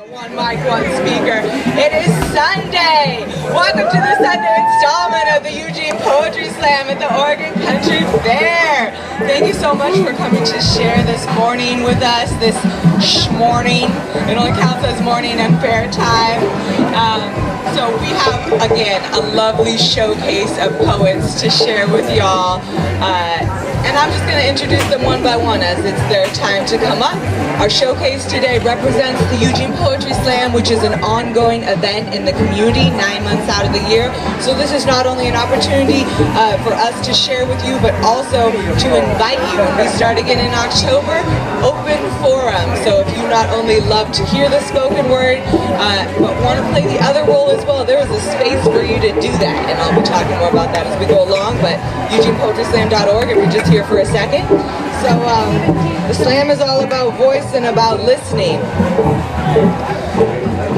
One mic, one speaker. It is Sunday. Welcome to the Sunday installment of the Eugene Poetry Slam at the Oregon Country Fair. Thank you so much for coming to share this morning with us, this morning. It only counts as morning and fair time. So we have, again, a lovely showcase of poets to share with y'all. And I'm just going to introduce them one by one as it's their time to come up. Our showcase today represents the Eugene Poetry Slam, which is an ongoing event in the community 9 months out of the year. So this is not only an opportunity for us to share with you, but also to invite you. And we start again in October, open forum. So if you not only love to hear the spoken word, but want to play the other role as well, there is a space for you to do that. And I'll be talking more about that as we go along, but EugenePoetrySlam.org if you're just here for a second. So the slam is all about voice and about listening.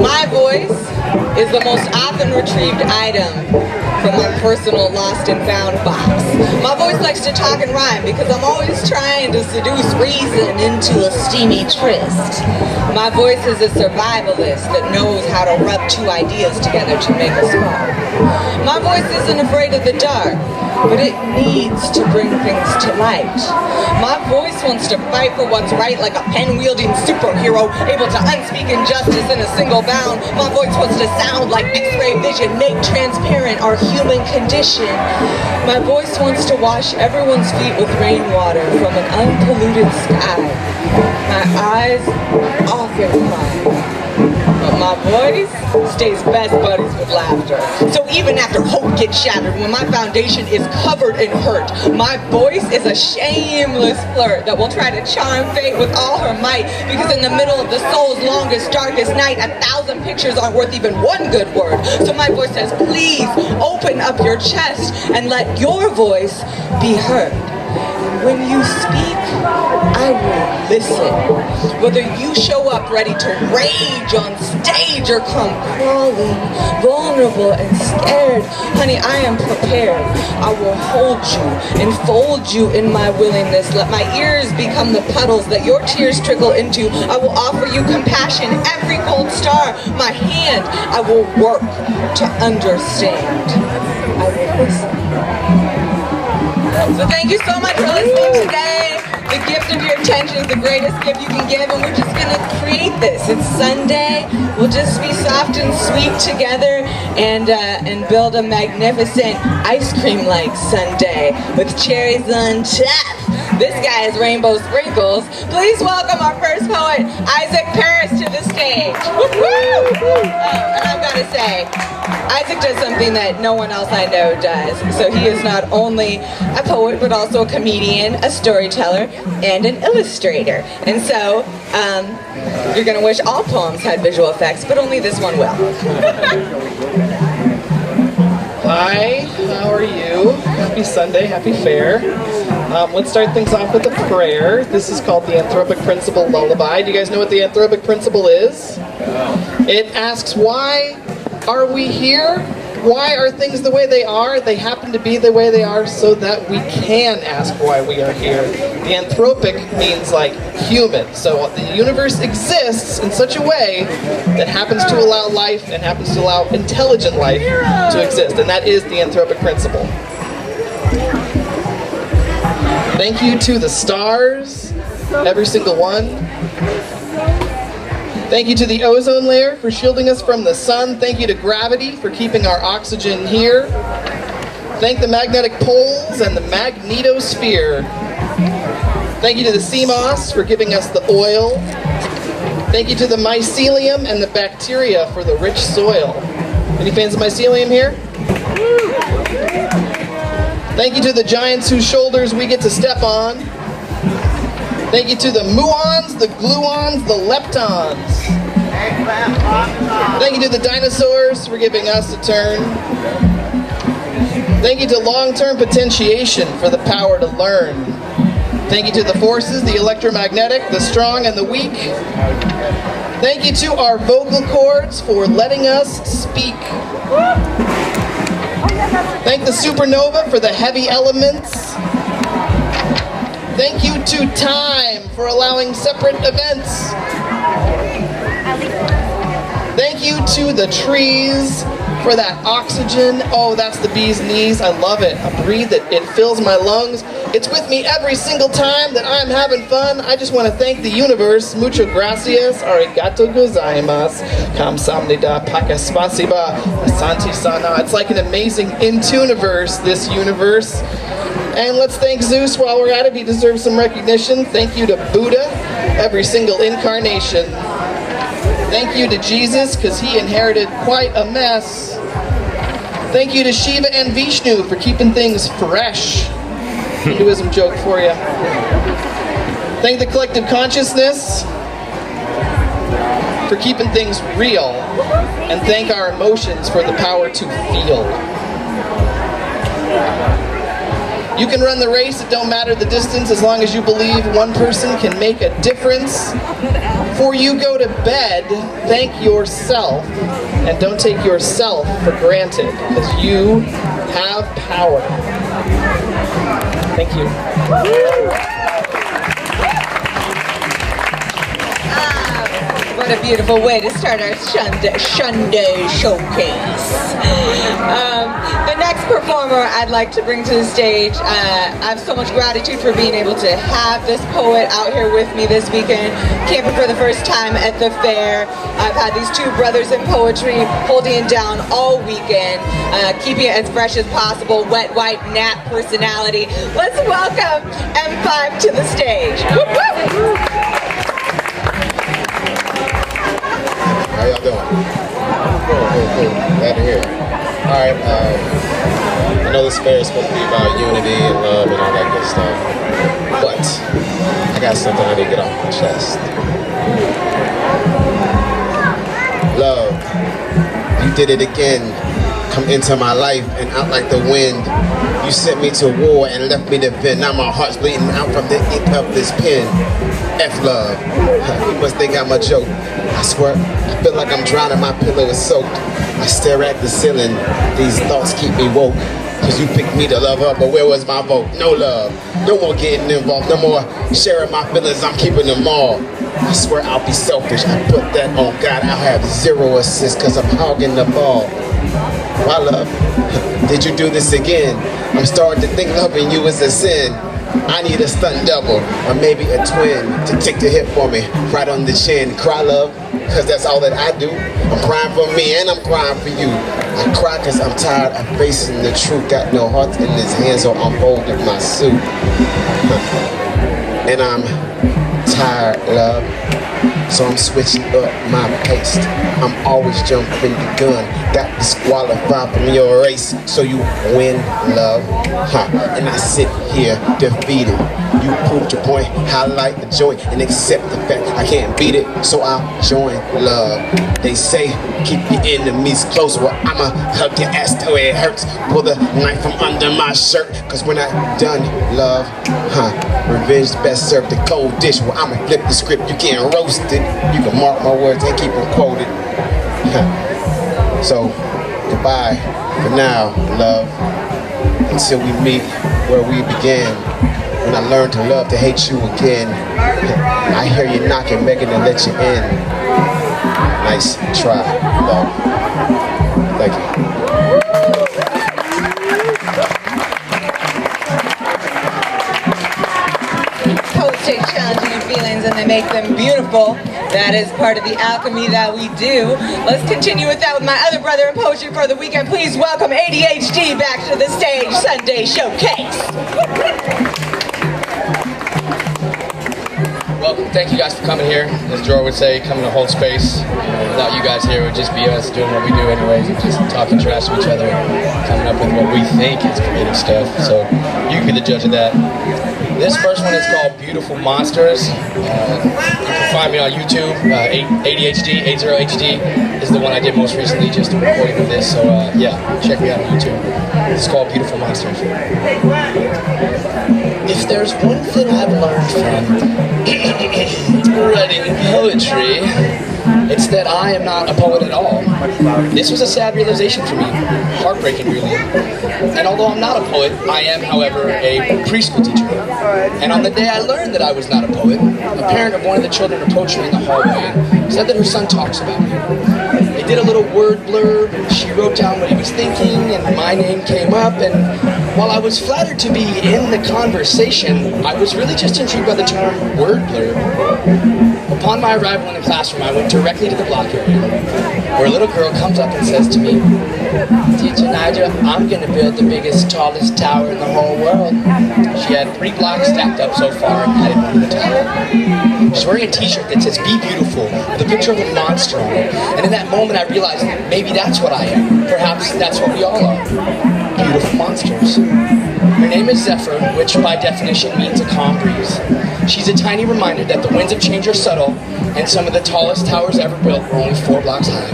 My voice is the most often retrieved item from my personal lost and found box. My voice likes to talk and rhyme because I'm always trying to seduce reason into a steamy tryst. My voice is a survivalist that knows how to rub two ideas together to make a spark. My voice isn't afraid of the dark, but it needs to bring things to light. My voice wants to fight for what's right like a pen-wielding superhero, able to unspeak injustice in a single bound. My voice wants to sound like X-ray vision, make transparent our human condition. My voice wants to wash everyone's feet with rainwater from an unpolluted sky. My eyes often cry, but my voice stays best buddies with laughter. So even after hope gets shattered, when my foundation is covered in hurt, my voice is a shameless flirt that will try to charm fate with all her might, because in the middle of the soul's longest, darkest night, 1,000 pictures aren't worth even one good word. So my voice says, please open up your chest and let your voice be heard. When you speak, I will listen. Whether you show up ready to rage on stage or come crawling, vulnerable and scared, honey, I am prepared. I will hold you, enfold you in my willingness. Let my ears become the puddles that your tears trickle into. I will offer you compassion, every cold star. My hand, I will work to understand. I will listen. So thank you so much for listening today. The gift of your attention is the greatest gift you can give, and we're just going to create this. It's Sunday. We'll just be soft and sweet together and build a magnificent ice cream-like Sunday with cherries on top. This guy is Rainbow Sprinkles. Please welcome our first poet, Isaac Paris, to the stage. Oh, and I've got to say, Isaac does something that no one else I know does. So he is not only a poet, but also a comedian, a storyteller, and an illustrator. And so, you're going to wish all poems had visual effects, but only this one will. Hi, how are you? Happy Sunday, happy fair. Let's start things off with a prayer. This is called the Anthropic Principle Lullaby. Do you guys know what the Anthropic Principle is? It asks, why are we here? Why are things the way they are? They happen to be the way they are so that we can ask why we are here. The anthropic means like human. So the universe exists in such a way that happens to allow life and happens to allow intelligent life to exist. And that is the anthropic principle. Thank you to the stars, every single one. Thank you to the ozone layer for shielding us from the sun. Thank you to gravity for keeping our oxygen here. Thank the magnetic poles and the magnetosphere. Thank you to the sea moss for giving us the oil. Thank you to the mycelium and the bacteria for the rich soil. Any fans of mycelium here? Thank you to the giants whose shoulders we get to step on. Thank you to the muons, the gluons, the leptons. Thank you to the dinosaurs for giving us a turn. Thank you to long-term potentiation for the power to learn. Thank you to the forces, the electromagnetic, the strong and the weak. Thank you to our vocal cords for letting us speak. Thank the supernova for the heavy elements. Thank you to time for allowing separate events. you, the trees, for that oxygen. Oh, that's the bee's knees. I love it. I breathe it. It fills my lungs. It's with me every single time that I'm having fun. I just want to thank the universe. Mucho gracias. Arigato gozaimasu. Kamsamnida pakaspasiba. Asante sana. It's like an amazing in-tuniverse, this universe. And let's thank Zeus while we're at it. He deserves some recognition. Thank you to Buddha, every single incarnation. Thank you to Jesus, because he inherited quite a mess. Thank you to Shiva and Vishnu for keeping things fresh. Hinduism joke for you. Thank the collective consciousness for keeping things real. And thank our emotions for the power to feel. You can run the race, it don't matter the distance, as long as you believe one person can make a difference. Before you go to bed, thank yourself, and don't take yourself for granted, because you have power. Thank you. What a beautiful way to start our Sunday showcase. The next performer I'd like to bring to the stage, I have so much gratitude for being able to have this poet out here with me this weekend, camping for the first time at the fair. I've had these two brothers in poetry holding it down all weekend, keeping it as fresh as possible, wet, white, nat personality. Let's welcome M5 to the stage. Whoop, whoop. How y'all doing? Cool. Glad to hear it. Alright, I know this fair is supposed to be about unity and love and all that good stuff, but I got something I need to get off my chest. Love, you did it again. Come into my life and out like the wind. You sent me to war and left me to vent. Now my heart's bleeding out from the ink of this pen. F love. You must think I'm a joke. I swear, I feel like I'm drowning, my pillow is soaked. I stare at the ceiling, these thoughts keep me woke. Cause you picked me to love her, but where was my vote? No love, no more getting involved, no more sharing my feelings, I'm keeping them all. I swear I'll be selfish, I put that on God, I'll have 0 assists cause I'm hogging the ball. Why love? Did you do this again? I'm starting to think loving you is a sin. I need a stunt double, or maybe a twin, to take the hit for me, right on the chin. Cry love, cause that's all that I do. I'm crying for me and I'm crying for you. I cry cause I'm tired of facing the truth. Got no heart in his hands, so I'm folding my suit. And I'm tired, love, so I'm switching up my pace. I'm always jumping the gun, got disqualified from your race, so you win, love, and I sit here defeated. You proved your point, highlight the joint, and accept the fact I can't beat it, so I'll join, love. They say keep your enemies close, well I'ma hug your ass till it hurts. Pull the knife from under my shirt, cause we're not done, love, revenge best served the cold dish. Well I'ma flip the script, you can't roast it. You can mark my words and keep them quoted. So, goodbye for now, love. Until we meet where we began. When I learned to love, to hate you again. I hear you knocking, begging to let you in. Nice try, love. Thank you. Poets take challenging feelings and they make them beautiful. That is part of the alchemy that we do. Let's continue with that with my other brother in poetry for the weekend. Please welcome ADHD back to the stage, Sunday Showcase. Welcome. Thank you guys for coming here. As JORAH would say, coming to hold space. Without you guys here, it would just be us doing what we do anyways, and just talking trash to each other, coming up with what we think is creative stuff. So you can be the judge of that. This first one is called Beautiful Monsters. You can find me on YouTube. ADHD, 80HD is the one I did most recently, just a recording of this. So yeah, check me out on YouTube. It's called Beautiful Monsters. If there's one thing I've learned from writing poetry, it's that I am not a poet at all. This was a sad realization for me, heartbreaking really. And although I'm not a poet, I am, however, a preschool teacher. And on the day I learned that I was not a poet, a parent of one of the children approached me in the hallway and said that her son talks about me. They did a little word blurb, and she wrote down what he was thinking, and my name came up, and while I was flattered to be in the conversation, I was really just intrigued by the term word blurb. Upon my arrival in the classroom, I went directly to the block area, where a little girl comes up and says to me, "Teacher Nigel, I'm gonna build the biggest, tallest tower in the whole world." She had 3 blocks stacked up so far, and I didn't know the top. She's wearing a t-shirt that says "Be Beautiful" with a picture of a monster on it. And in that moment I realized maybe that's what I am. Perhaps that's what we all are. Beautiful monsters. Her name is Zephyr, which by definition means a calm breeze. She's a tiny reminder that the winds of change are subtle, and some of the tallest towers ever built were only 4 blocks high.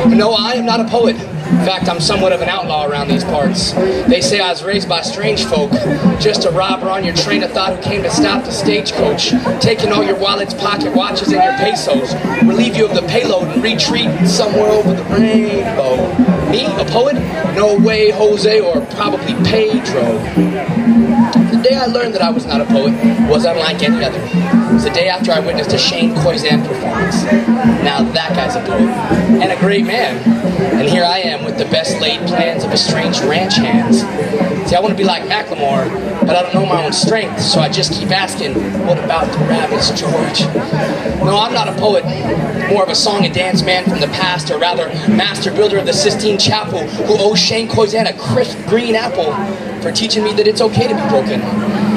No, I am not a poet. In fact, I'm somewhat of an outlaw around these parts. They say I was raised by strange folk, just a robber on your train of thought who came to stop the stagecoach, taking all your wallets, pocket watches, and your pesos, relieve you of the payload, and retreat somewhere over the rainbow. Me, a poet? No way, Jose, or probably Pedro. The day I learned that I was not a poet was unlike any other. It was the day after I witnessed a Shane Koizan performance. Now that guy's a poet, and a great man. And here I am with the best laid plans of estranged ranch hands. See, I want to be like Macklemore, but I don't know my own strength, so I just keep asking, what about the rabbits, George? No, I'm not a poet, more of a song and dance man from the past, or rather, master builder of the Sistine Chapel, who owes Shane Koizan a crisp green apple for teaching me that it's okay to be broken.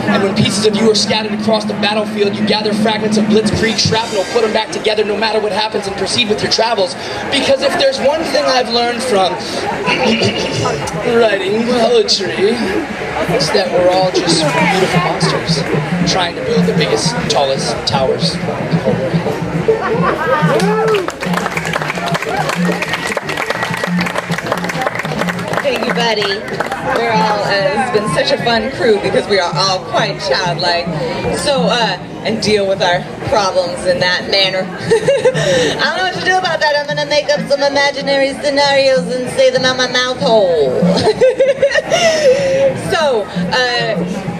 And when pieces of you are scattered across the battlefield, you gather fragments of blitzkrieg shrapnel, put them back together no matter what happens, and proceed with your travels. Because if there's one thing I've learned from writing poetry, it's that we're all just beautiful monsters trying to build the biggest, tallest towers in the whole world. Thank you, buddy. We're all, it's been such a fun crew because we are all quite childlike. So, and deal with our problems in that manner. I don't know what to do about that. I'm gonna make up some imaginary scenarios and say them out my mouth hole. So,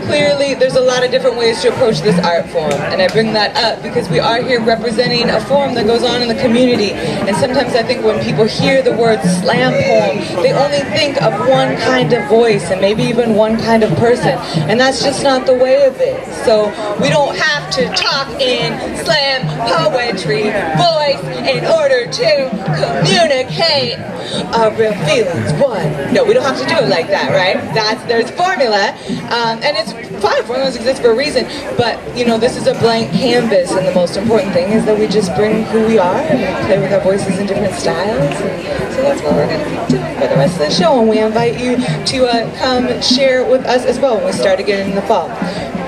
clearly there's a lot of different ways to approach this art form, and I bring that up because we are here representing a form that goes on in the community, and sometimes I think when people hear the word slam poem, they only think of one kind of voice and maybe even one kind of person, and that's just not the way of it. So we don't have to talk in slam poetry voice in order to communicate our real feelings. One, no, we don't have to do it like that, right? There's a formula, and it's fine, formulas exist for a reason, but you know, this is a blank canvas, and the most important thing is that we just bring who we are and we play with our voices in different styles, and so that's what we're going to be doing for the rest of the show, and we invite you to come share with us as well when we start again in the fall.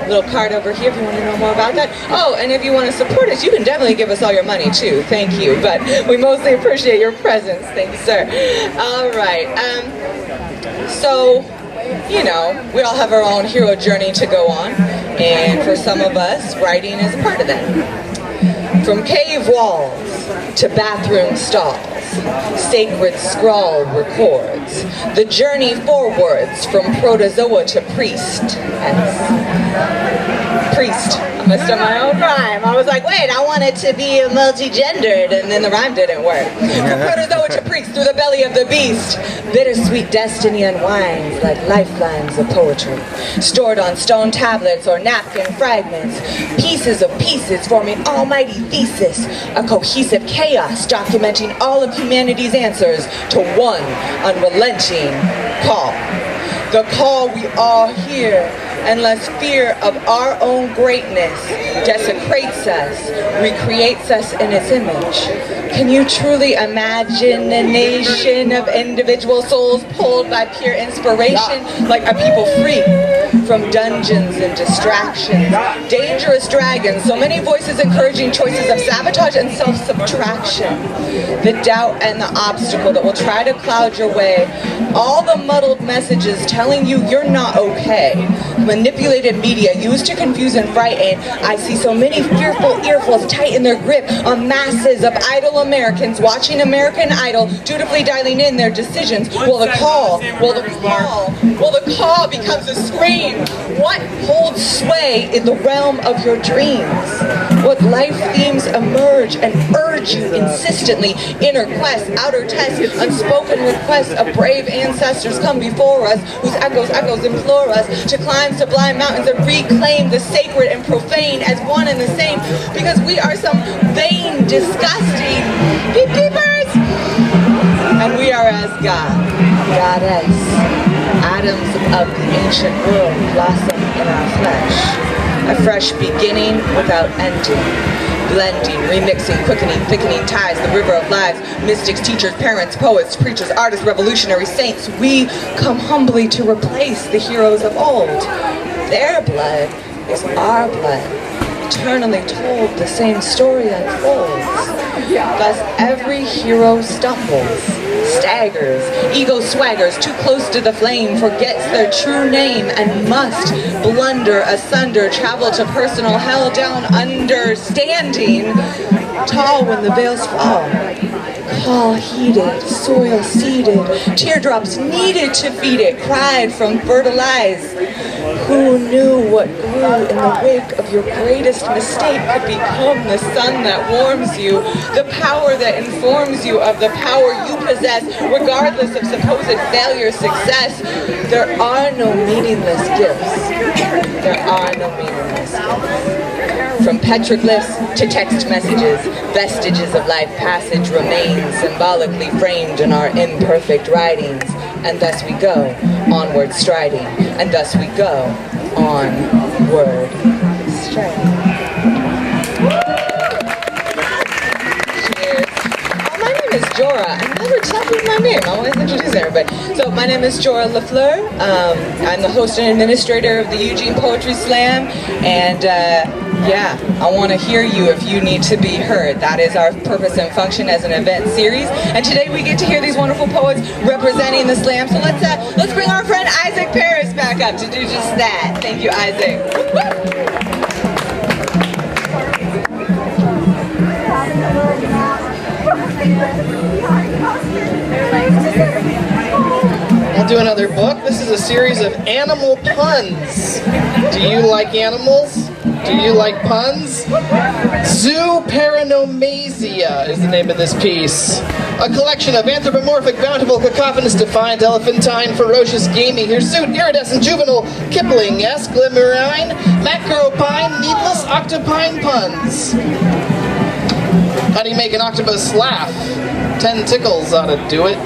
Little card over here if you want to know more about that. Oh, and if you want to support us, you can definitely give us all your money too. Thank you, but we mostly appreciate your presence. Thank you, sir. All right. So, you know, we all have our own hero journey to go on, and for some of us, writing is a part of that. From cave walls to bathroom stalls, sacred scrawl records the journey forwards from protozoa to priest. Priest. I messed up my own rhyme. I was like, wait, I want it to be multi-gendered, and then the rhyme didn't work. From protozoa to priest, through the belly of the beast, bittersweet destiny unwinds like lifelines of poetry, stored on stone tablets or napkin fragments, pieces of pieces forming almighty thesis, a cohesive chaos documenting all of humanity's answers to one unrelenting call. The call we all hear, unless fear of our own greatness desecrates us, recreates us in its image. Can you truly imagine a nation of individual souls pulled by pure inspiration? Like, are people free from dungeons and distractions? Dangerous dragons, so many voices encouraging choices of sabotage and self-subtraction. The doubt and the obstacle that will try to cloud your way. All the muddled messages telling you you're not okay. Manipulated media used to confuse and frighten. I see so many fearful earfuls tighten their grip on masses of idle Americans watching American Idol, dutifully dialing in their decisions. The call becomes a scream. What holds sway in the realm of your dreams? What life themes emerge and urge you insistently. Inner quests, outer tests, unspoken requests of brave ancestors come before us, whose echoes implore us to climb sublime mountains and reclaim the sacred and profane as one and the same, because we are some vain, disgusting beep-beepers. And we are as God, goddess, atoms of the ancient world blossom in our flesh. A fresh beginning without ending. Blending, remixing, quickening, thickening ties, the river of lives, mystics, teachers, parents, poets, preachers, artists, revolutionary saints. We come humbly to replace the heroes of old. Their blood is our blood, eternally told, the same story unfolds. Thus every hero stumbles, staggers, ego swaggers, too close to the flame, forgets their true name and must blunder asunder, travel to personal hell down under, standing tall when the veils fall. Call heeded, soil seeded, teardrops needed to feed it, cried from fertilized. Who knew what grew in the wake of your greatest mistake could become the sun that warms you, the power that informs you of the power you possess, regardless of supposed failure, success. There are no meaningless gifts. There are no meaningless gifts. From petroglyphs to text messages, vestiges of life passage remain symbolically framed in our imperfect writings, and thus we go, onward striding, and thus we go, onward striding. Cheers. Oh, my name is JORAH. I never tell you my name. I always introduce everybody. So my name is JORAH LAFLEUR. I'm the host and administrator of the Eugene Poetry Slam, and yeah, I want to hear you if you need to be heard. That is our purpose and function as an event series. And today we get to hear these wonderful poets representing the slam. So let's bring our friend Isaac Paris back up to do just that. Thank you, Isaac. I'll do another book. This is a series of animal puns. Do you like animals? Do you like puns? Zooparanomasia is the name of this piece. A collection of anthropomorphic, bountiful, cacophonous, defiant, elephantine, ferocious, gamey, hirsute, iridescent, juvenile, Kipling-esque, lemurine, macropine, needless, octopine puns. How do you make an octopus laugh? 10 tickles ought to do it.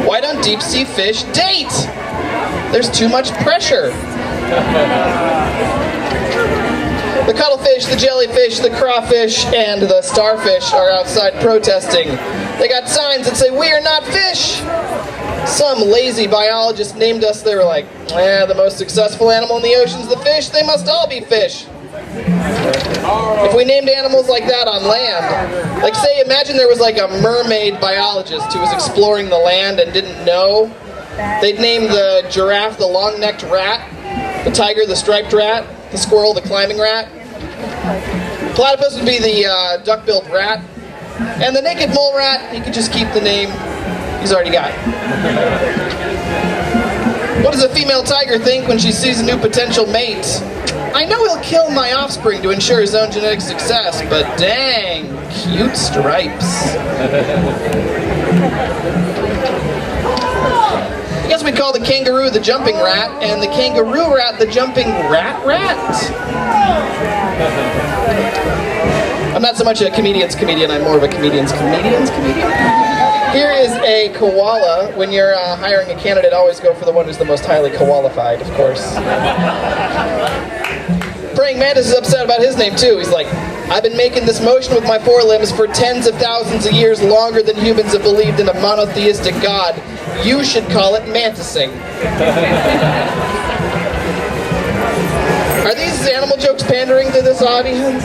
Why don't deep sea fish date? There's too much pressure. The cuttlefish, the jellyfish, the crawfish, and the starfish are outside protesting. They got signs that say, "We are not fish." Some lazy biologist named us, they were like, the most successful animal in the ocean's the fish, they must all be fish. If we named animals like that on land, like say, imagine there was like a mermaid biologist who was exploring the land and didn't know. They'd name the giraffe the long-necked rat, the tiger the striped rat, the squirrel the climbing rat. Platypus would be the duck-billed rat, and the naked mole rat, he could just keep the name he's already got. What does a female tiger think when she sees a new potential mate? I know he'll kill my offspring to ensure his own genetic success, but dang, cute stripes. I guess we call the kangaroo the jumping rat, and the kangaroo rat the jumping rat. I'm not so much a comedian's comedian, I'm more of a comedian's comedian. Here is a koala. When you're hiring a candidate, always go for the one who's the most highly koalified, of course. Praying Mantis is upset about his name too. He's like, I've been making this motion with my forelimbs for tens of thousands of years, longer than humans have believed in a monotheistic God. You should call it mantising. Are these animal jokes pandering to this audience?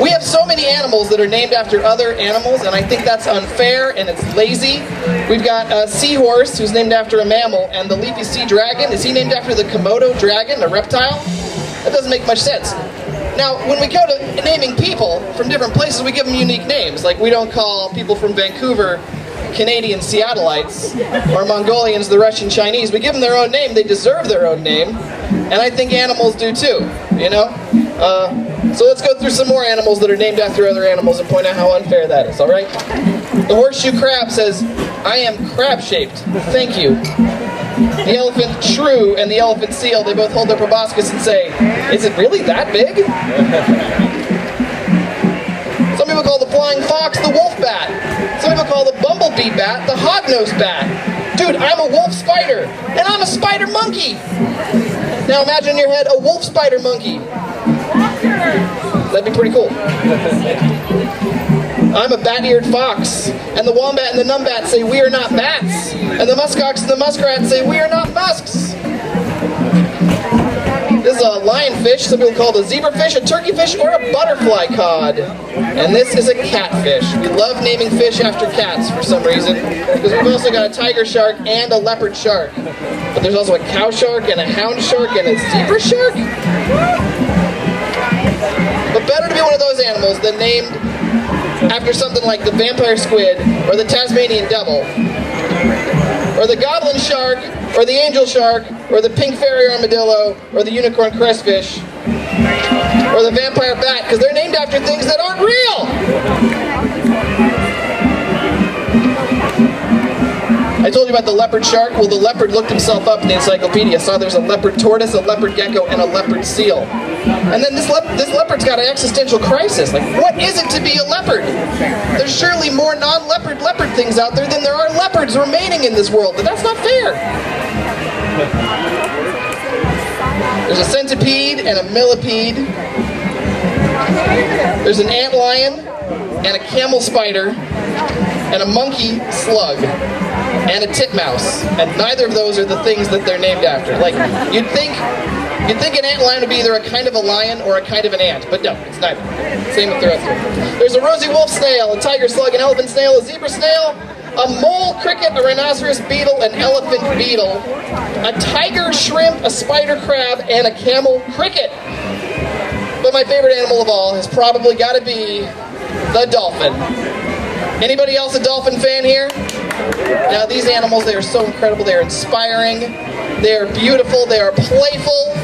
We have so many animals that are named after other animals, and I think that's unfair and it's lazy. We've got a seahorse who's named after a mammal, and the leafy sea dragon, is he named after the Komodo dragon, a reptile? That doesn't make much sense. Now, when we go to naming people from different places, we give them unique names. Like, we don't call people from Vancouver Canadian Seattleites, or Mongolians, the Russian Chinese. We give them their own name, they deserve their own name, and I think animals do too, you know? So let's go through some more animals that are named after other animals and point out how unfair that is, alright? The horseshoe crab says, I am crab-shaped, thank you. The elephant shrew and the elephant seal, they both hold their proboscis and say, is it really that big? Some people call the flying fox the wolf bat. Some people call the bumblebee bat the hog-nosed bat. Dude, I'm a wolf spider, and I'm a spider monkey. Now imagine in your head a wolf spider monkey. That'd be pretty cool. I'm a bat-eared fox, and the wombat and the numbat say we are not bats, and the muskox and the muskrat say we are not musks. This is a lionfish, some people call it a zebrafish, a turkeyfish, or a butterfly cod. And this is a catfish. We love naming fish after cats for some reason, because we've also got a tiger shark and a leopard shark. But there's also a cow shark and a hound shark and a zebra shark? But better to be one of those animals than named after something like the vampire squid, or the Tasmanian devil, or the goblin shark, or the angel shark, or the pink fairy armadillo, or the unicorn crestfish, or the vampire bat, because they're named after things that aren't real! I told you about the leopard shark. Well, the leopard looked himself up in the encyclopedia, saw there's a leopard tortoise, a leopard gecko, and a leopard seal. And then this leopard's got an existential crisis. Like, what is it to be a leopard? There's surely more non-leopard leopard things out there than there are leopards remaining in this world, but that's not fair. There's a centipede and a millipede. There's an antlion and a camel spider and a monkey slug and a titmouse, and neither of those are the things that they're named after. Like, you'd think an antlion would be either a kind of a lion or a kind of an ant, but no, it's neither. Same with the rest of them. There's a rosy wolf snail, a tiger slug, an elephant snail, a zebra snail, a mole cricket, a rhinoceros beetle, an elephant beetle, a tiger shrimp, a spider crab, and a camel cricket. But my favorite animal of all has probably got to be the dolphin. Anybody else a dolphin fan here? Now these animals, they are so incredible, they are inspiring, they are beautiful, they are playful,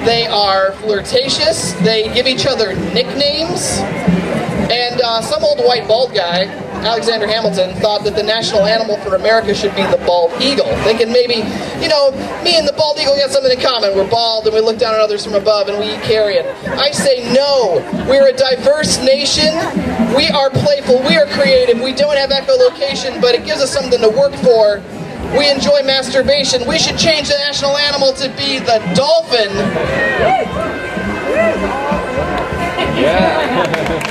they are flirtatious, they give each other nicknames, and some old white bald guy, Alexander Hamilton, thought that the national animal for America should be the bald eagle, thinking maybe, you know, me and the bald eagle got something in common. We're bald and we look down on others from above and we eat carrion. I say no. We're a diverse nation. We are playful. We are creative. We don't have echolocation, but it gives us something to work for. We enjoy masturbation. We should change the national animal to be the dolphin. Yeah.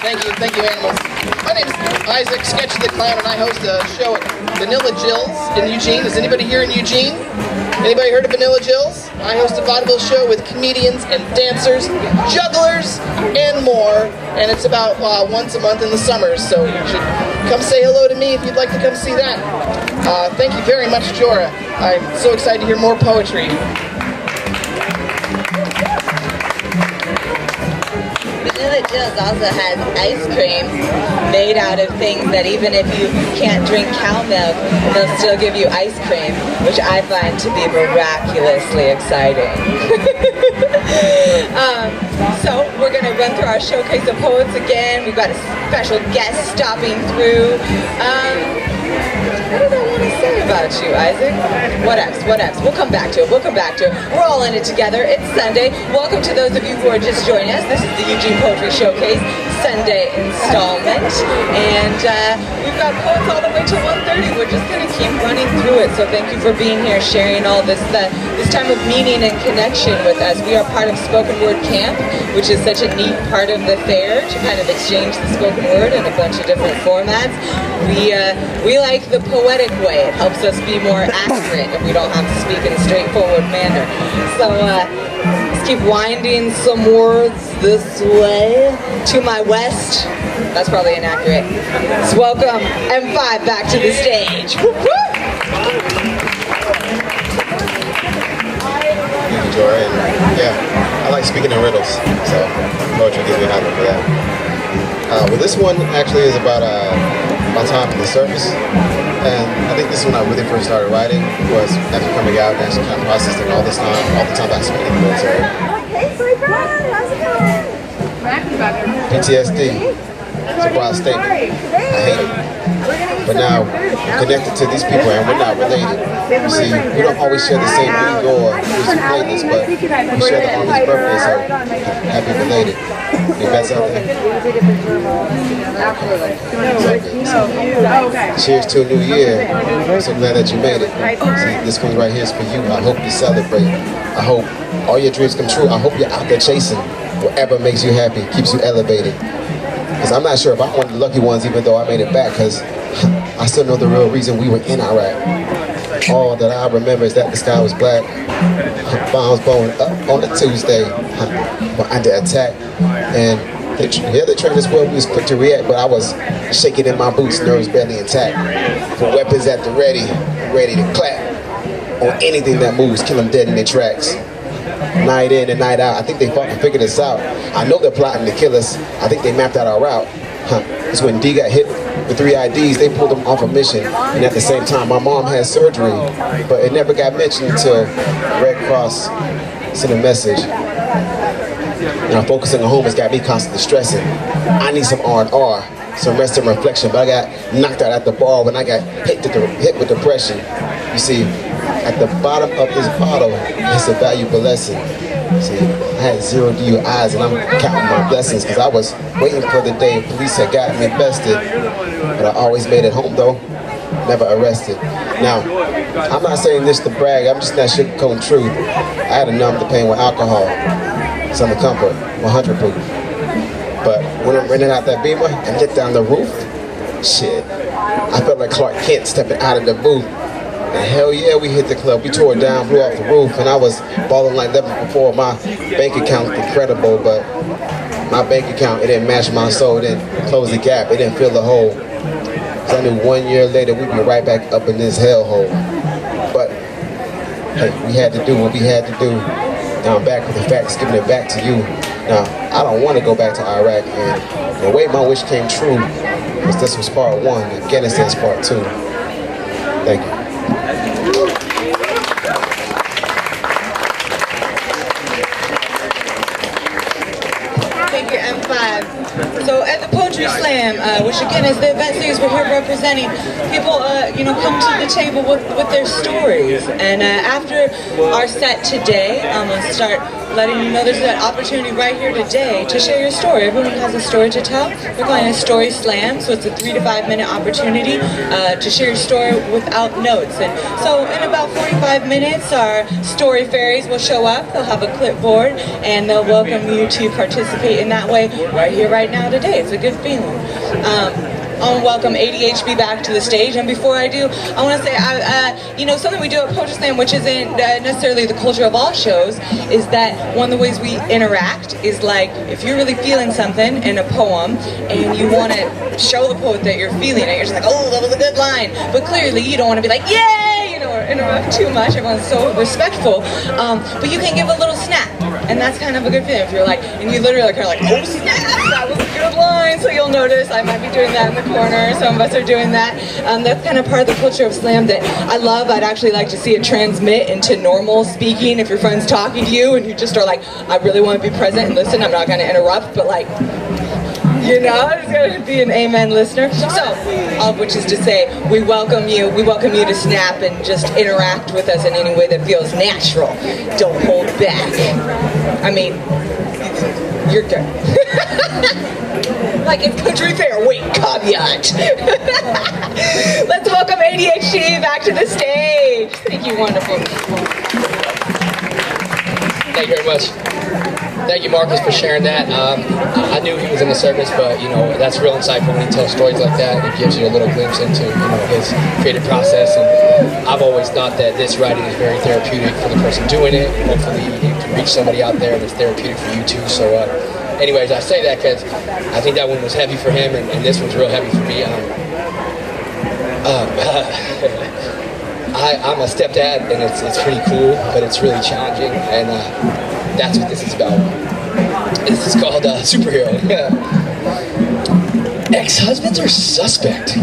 Thank you, animals. My name's Isaac, Sketch the Clown, and I host a show at Vanilla Jill's in Eugene. Is anybody here in Eugene? Anybody heard of Vanilla Jill's? I host a vaudeville show with comedians and dancers, jugglers, and more. And it's about once a month in the summers, so you should come say hello to me if you'd like to come see that. Thank you very much, JORAH. I'm so excited to hear more poetry. Vanilla Jill's also has ice cream made out of things that even if you can't drink cow milk, they'll still give you ice cream, which I find to be miraculously exciting. So we're going to run through our showcase of poets again. We've got a special guest stopping through. What did I want to say about you, Isaac? What else? We'll come back to it. We're all in it together. It's Sunday. Welcome to those of you who are just joining us. This is the Eugene Poetry Showcase Sunday installment. And we've got poets all the way till 1:30. We're just going to keep running through it. So thank you for being here, sharing all this time of meaning and connection with us. We are part of Spoken Word Camp, which is such a neat part of the fair to kind of exchange the spoken word in a bunch of different formats. We like the poetic way. It helps us be more accurate if we don't have to speak in a straightforward manner. So let's keep winding some words this way. To my west, that's probably inaccurate. Let's welcome M5 back to the stage. Woo woo! Thank you, JORAH. And yeah, I like speaking in riddles, so poetry gives me a habit for that. Well, this one actually is about my time in the service. And I think this is when I really first started writing, was after coming out and actually kind of processing all the time I spent in the military. Hey, boyfriend, how's it going? PTSD. It's a wild statement. I hate it. But now, I'm connected to these people and we're not related. You see, we don't always share the same New York music playlist, but we share the Army's birthday, so happy belated. Any bets out there? Cheers to a new year. I'm so glad that you made it. See, this one right here is for you. I hope you celebrate. I hope all your dreams come true. I hope you're out there chasing whatever makes you happy, keeps you elevated. Because I'm not sure if I'm one of the lucky ones, even though I made it back, because I still know the real reason we were in Iraq. All that I remember is that the sky was black, bombs blowing up on a Tuesday, we're under attack, and the train as well, we was quick to react, but I was shaking in my boots, nerves barely intact. For weapons at the ready to clap on anything that moves, kill them dead in their tracks. Night in and night out, I think they fucking figured this out. I know they're plotting to kill us. I think they mapped out our route. It's when D got hit with 3 IDs, they pulled him off a mission. And at the same time, my mom had surgery, but it never got mentioned until Red Cross sent a message. Now focusing on home has got me constantly stressing. I need some R&R, some rest and reflection, but I got knocked out at the bar when I got hit with depression. You see, at the bottom of this bottle is a valuable lesson. See, I had 0 DUIs and I'm counting my blessings because I was waiting for the day police had gotten me bested. But I always made it home though, never arrested. Now, I'm not saying this to brag, I'm just not sugarcoating truth. I had to numb the pain with alcohol, some comfort, 100 proof. But when I'm renting out that Beamer and lit down the roof, shit, I felt like Clark Kent stepping out of the booth. And hell yeah, we hit the club. We tore it down, blew off the roof, and I was balling like never before. My bank account was incredible, but my bank account, it didn't match my soul. It didn't close the gap. It didn't fill the hole. Because I knew 1 year later we'd be right back up in this hellhole. But hey, we had to do what we had to do. Now I'm back with the facts, giving it back to you. Now, I don't want to go back to Iraq, and the way my wish came true was this was part 1, Afghanistan's part 2. Thank you. Thank you, M5. So at the Poetry Slam, which again is the event series we're here representing, people come to the table with their stories. And after our set today, I'm going to start letting you know there's an opportunity right here today to share your story. Everyone has a story to tell. We're calling it a story slam, so it's a 3 to 5 minute opportunity to share your story without notes. And so in about 45 minutes, our story fairies will show up. They'll have a clipboard and they'll welcome you to participate in that way right here, right now, today. It's a good feeling. I want to welcome ADHB back to the stage, and before I do, I want to say, something we do at Poetry Slam, which isn't necessarily the culture of all shows, is that one of the ways we interact is like, if you're really feeling something in a poem, and you want to show the poet that you're feeling it, you're just like, oh, that was a good line, but clearly you don't want to be like, yay, or interrupt too much. Everyone's so respectful, but you can give a little snap, and that's kind of a good feeling. If you're like, and you literally are kind of like, oh snap, that was a good line. So you'll notice I might be doing that in the corner. Some of us are doing that. That's kind of part of the culture of slam that I love. I'd actually like to see it transmit into normal speaking. If your friend's talking to you and you just are like, I really want to be present and listen. I'm not going to interrupt, but like, it's going to be an amen listener. So, which is to say, we welcome you to snap and just interact with us in any way that feels natural. Don't hold back. I mean, you're good. Like in country fair, wait, caveat. Let's welcome ADHD back to the stage. Thank you, wonderful. Thank you very much. Thank you, Marcus, for sharing that. I knew he was in the service, but that's real insightful when he tells stories like that. It gives you a little glimpse into his creative process. And I've always thought that this writing is very therapeutic for the person doing it. Hopefully, it can reach somebody out there, and it's therapeutic for you too. So, anyways, I say that because I think that one was heavy for him, and this one's real heavy for me. I'm a stepdad, and it's pretty cool, but it's really challenging, and that's what this is about. This is called Superhero. Ex-husbands are suspect,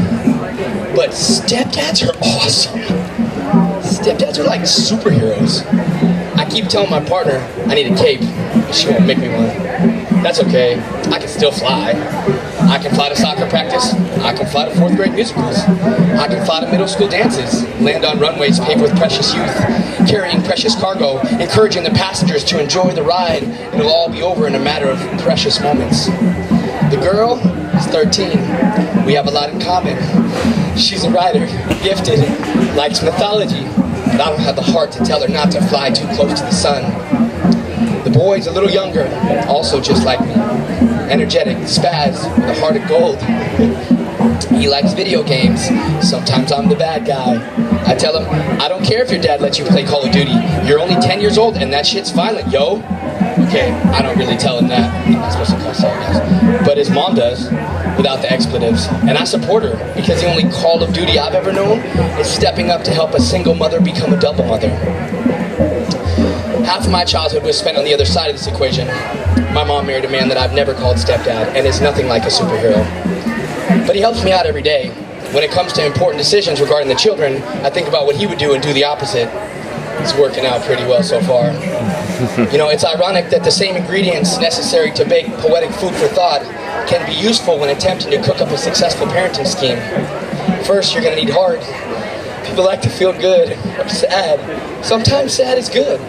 but stepdads are awesome. Stepdads are like superheroes. I keep telling my partner I need a cape, but she won't make me one. That's okay, I can still fly. I can fly to soccer practice, I can fly to 4th grade musicals, I can fly to middle school dances, land on runways paved with precious youth, carrying precious cargo, encouraging the passengers to enjoy the ride. It'll all be over in a matter of precious moments. The girl is 13. We have a lot in common. She's a writer, gifted, likes mythology, but I don't have the heart to tell her not to fly too close to the sun. The boy's a little younger, also just like me. Energetic, spaz, with a heart of gold. He likes video games. Sometimes I'm the bad guy. I tell him, I don't care if your dad lets you play Call of Duty. You're only 10 years old and that shit's violent, yo. Okay, I don't really tell him that. I'm not supposed to cuss out, guys. But his mom does, without the expletives. And I support her, because the only Call of Duty I've ever known is stepping up to help a single mother become a double mother. Half of my childhood was spent on the other side of this equation. My mom married a man that I've never called stepdad, and is nothing like a superhero. But he helps me out every day. When it comes to important decisions regarding the children, I think about what he would do and do the opposite. It's working out pretty well so far. You know, it's ironic that the same ingredients necessary to bake poetic food for thought can be useful when attempting to cook up a successful parenting scheme. First, you're gonna need heart. People like to feel good or sad. Sometimes sad is good.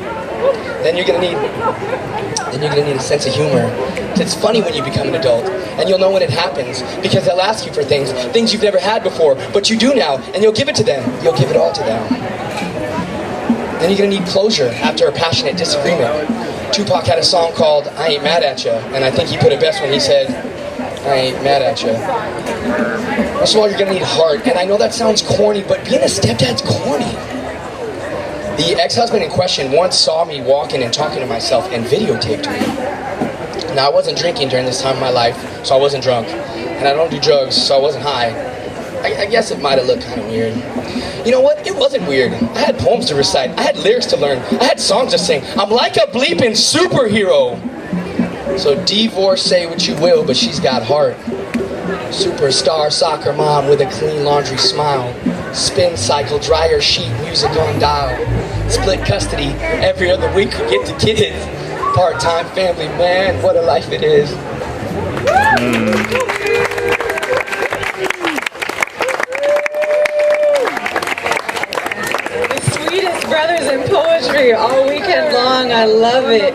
Then you're gonna need a sense of humor. It's funny when you become an adult, and you'll know when it happens, because they'll ask you for things you've never had before, but you do now, and you'll give it to them. You'll give it all to them. Then you're gonna need closure after a passionate disagreement. Tupac had a song called I Ain't Mad At Ya, and I think he put it best when he said, I ain't mad at ya. First of all, you're gonna need heart, and I know that sounds corny, but being a stepdad's corny. The ex-husband in question once saw me walking and talking to myself and videotaped me. Now, I wasn't drinking during this time of my life, so I wasn't drunk, and I don't do drugs, so I wasn't high. I guess it might have looked kind of weird. You know what? It wasn't weird. I had poems to recite. I had lyrics to learn. I had songs to sing. I'm like a bleeping superhero. So divorce, say what you will, but she's got heart. Superstar soccer mom with a clean laundry smile. Spin cycle, dryer sheet, music on dial. Split custody, every other week we get the kids. Part-time family, man, what a life it is. Brothers in poetry all weekend long. I love it.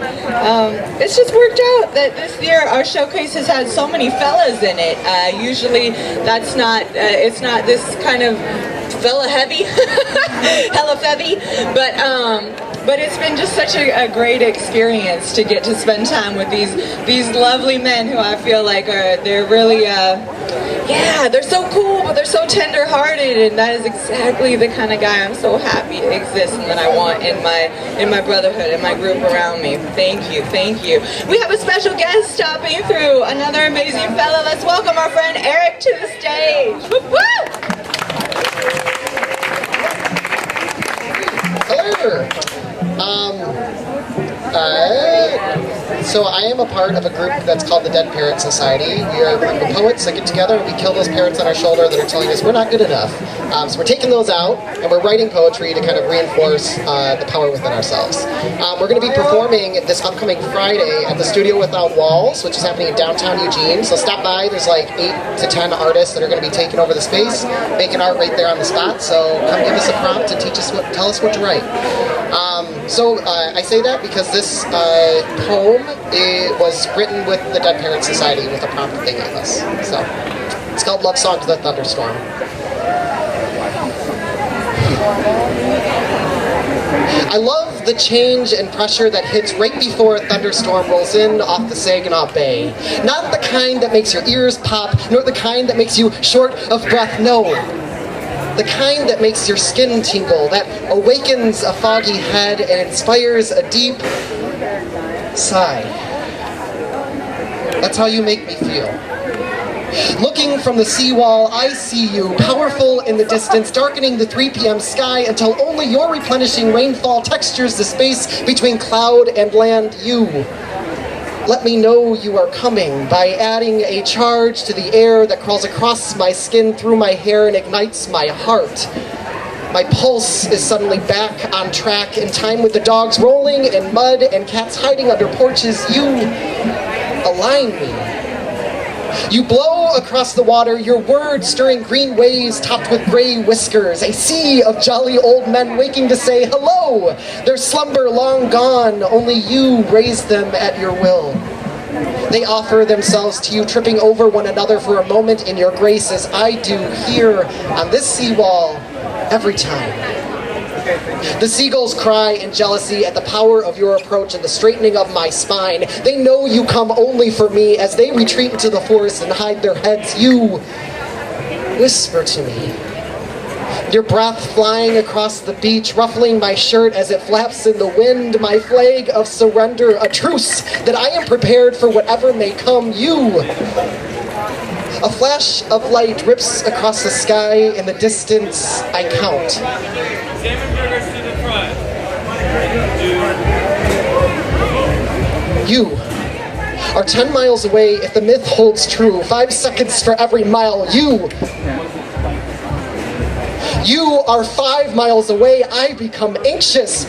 It's just worked out that this year our showcase has had so many fellas in it. Usually that's not, it's not this kind of fella heavy, hella heavy, but it's been just such a great experience to get to spend time with these lovely men who I feel like they're really yeah, they're so cool, but they're so tender-hearted, and that is exactly the kind of guy I'm so happy exists and that I want in my brotherhood, in my group around me. Thank you, thank you. We have a special guest stopping through, another amazing fella. Let's welcome our friend Eric to the stage. Woo! Hello. So I am a part of a group that's called the Dead Parrot Society. We are a group of poets that get together and we kill those parrots on our shoulder that are telling us we're not good enough. So we're taking those out and we're writing poetry to kind of reinforce the power within ourselves. We're going to be performing this upcoming Friday at the Studio Without Walls, which is happening in downtown Eugene. So stop by. There's like 8 to 10 artists that are going to be taking over the space, making art right there on the spot. So come give us a prompt and tell us what to write. So I say that because this poem was written with the Dead Parrot Society with a prompt that they gave us. So it's called Love Song to the Thunderstorm. I love the change and pressure that hits right before a thunderstorm rolls in off the Saginaw Bay. Not the kind that makes your ears pop, nor the kind that makes you short of breath, no. The kind that makes your skin tingle, that awakens a foggy head and inspires a deep sigh. That's how you make me feel. Looking from the seawall, I see you, powerful in the distance, darkening the 3 p.m. sky until only your replenishing rainfall textures the space between cloud and land. You Let me know you are coming by adding a charge to the air that crawls across my skin, through my hair, and ignites my heart. My pulse is suddenly back on track, in time with the dogs rolling in mud and cats hiding under porches. You align me. You blow across the water, your words stirring green waves topped with gray whiskers, a sea of jolly old men waking to say hello, their slumber long gone, only you raise them at your will. They offer themselves to you, tripping over one another for a moment in your grace, as I do here on this seawall every time. The seagulls cry in jealousy at the power of your approach and the straightening of my spine. They know you come only for me. As they retreat into the forest and hide their heads, you whisper to me. Your breath flying across the beach, ruffling my shirt as it flaps in the wind, my flag of surrender, a truce that I am prepared for whatever may come. You. A flash of light rips across the sky. In the distance, I count. You are 10 miles away if the myth holds true. 5 seconds for every mile. You are 5 miles away. I become anxious.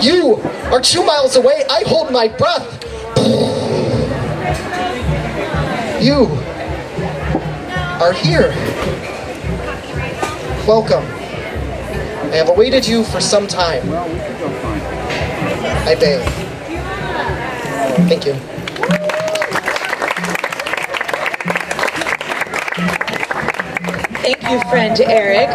You are 2 miles away. I hold my breath. You are here. Welcome. I have awaited you for some time. I beg. Thank you. Thank you, friend Eric.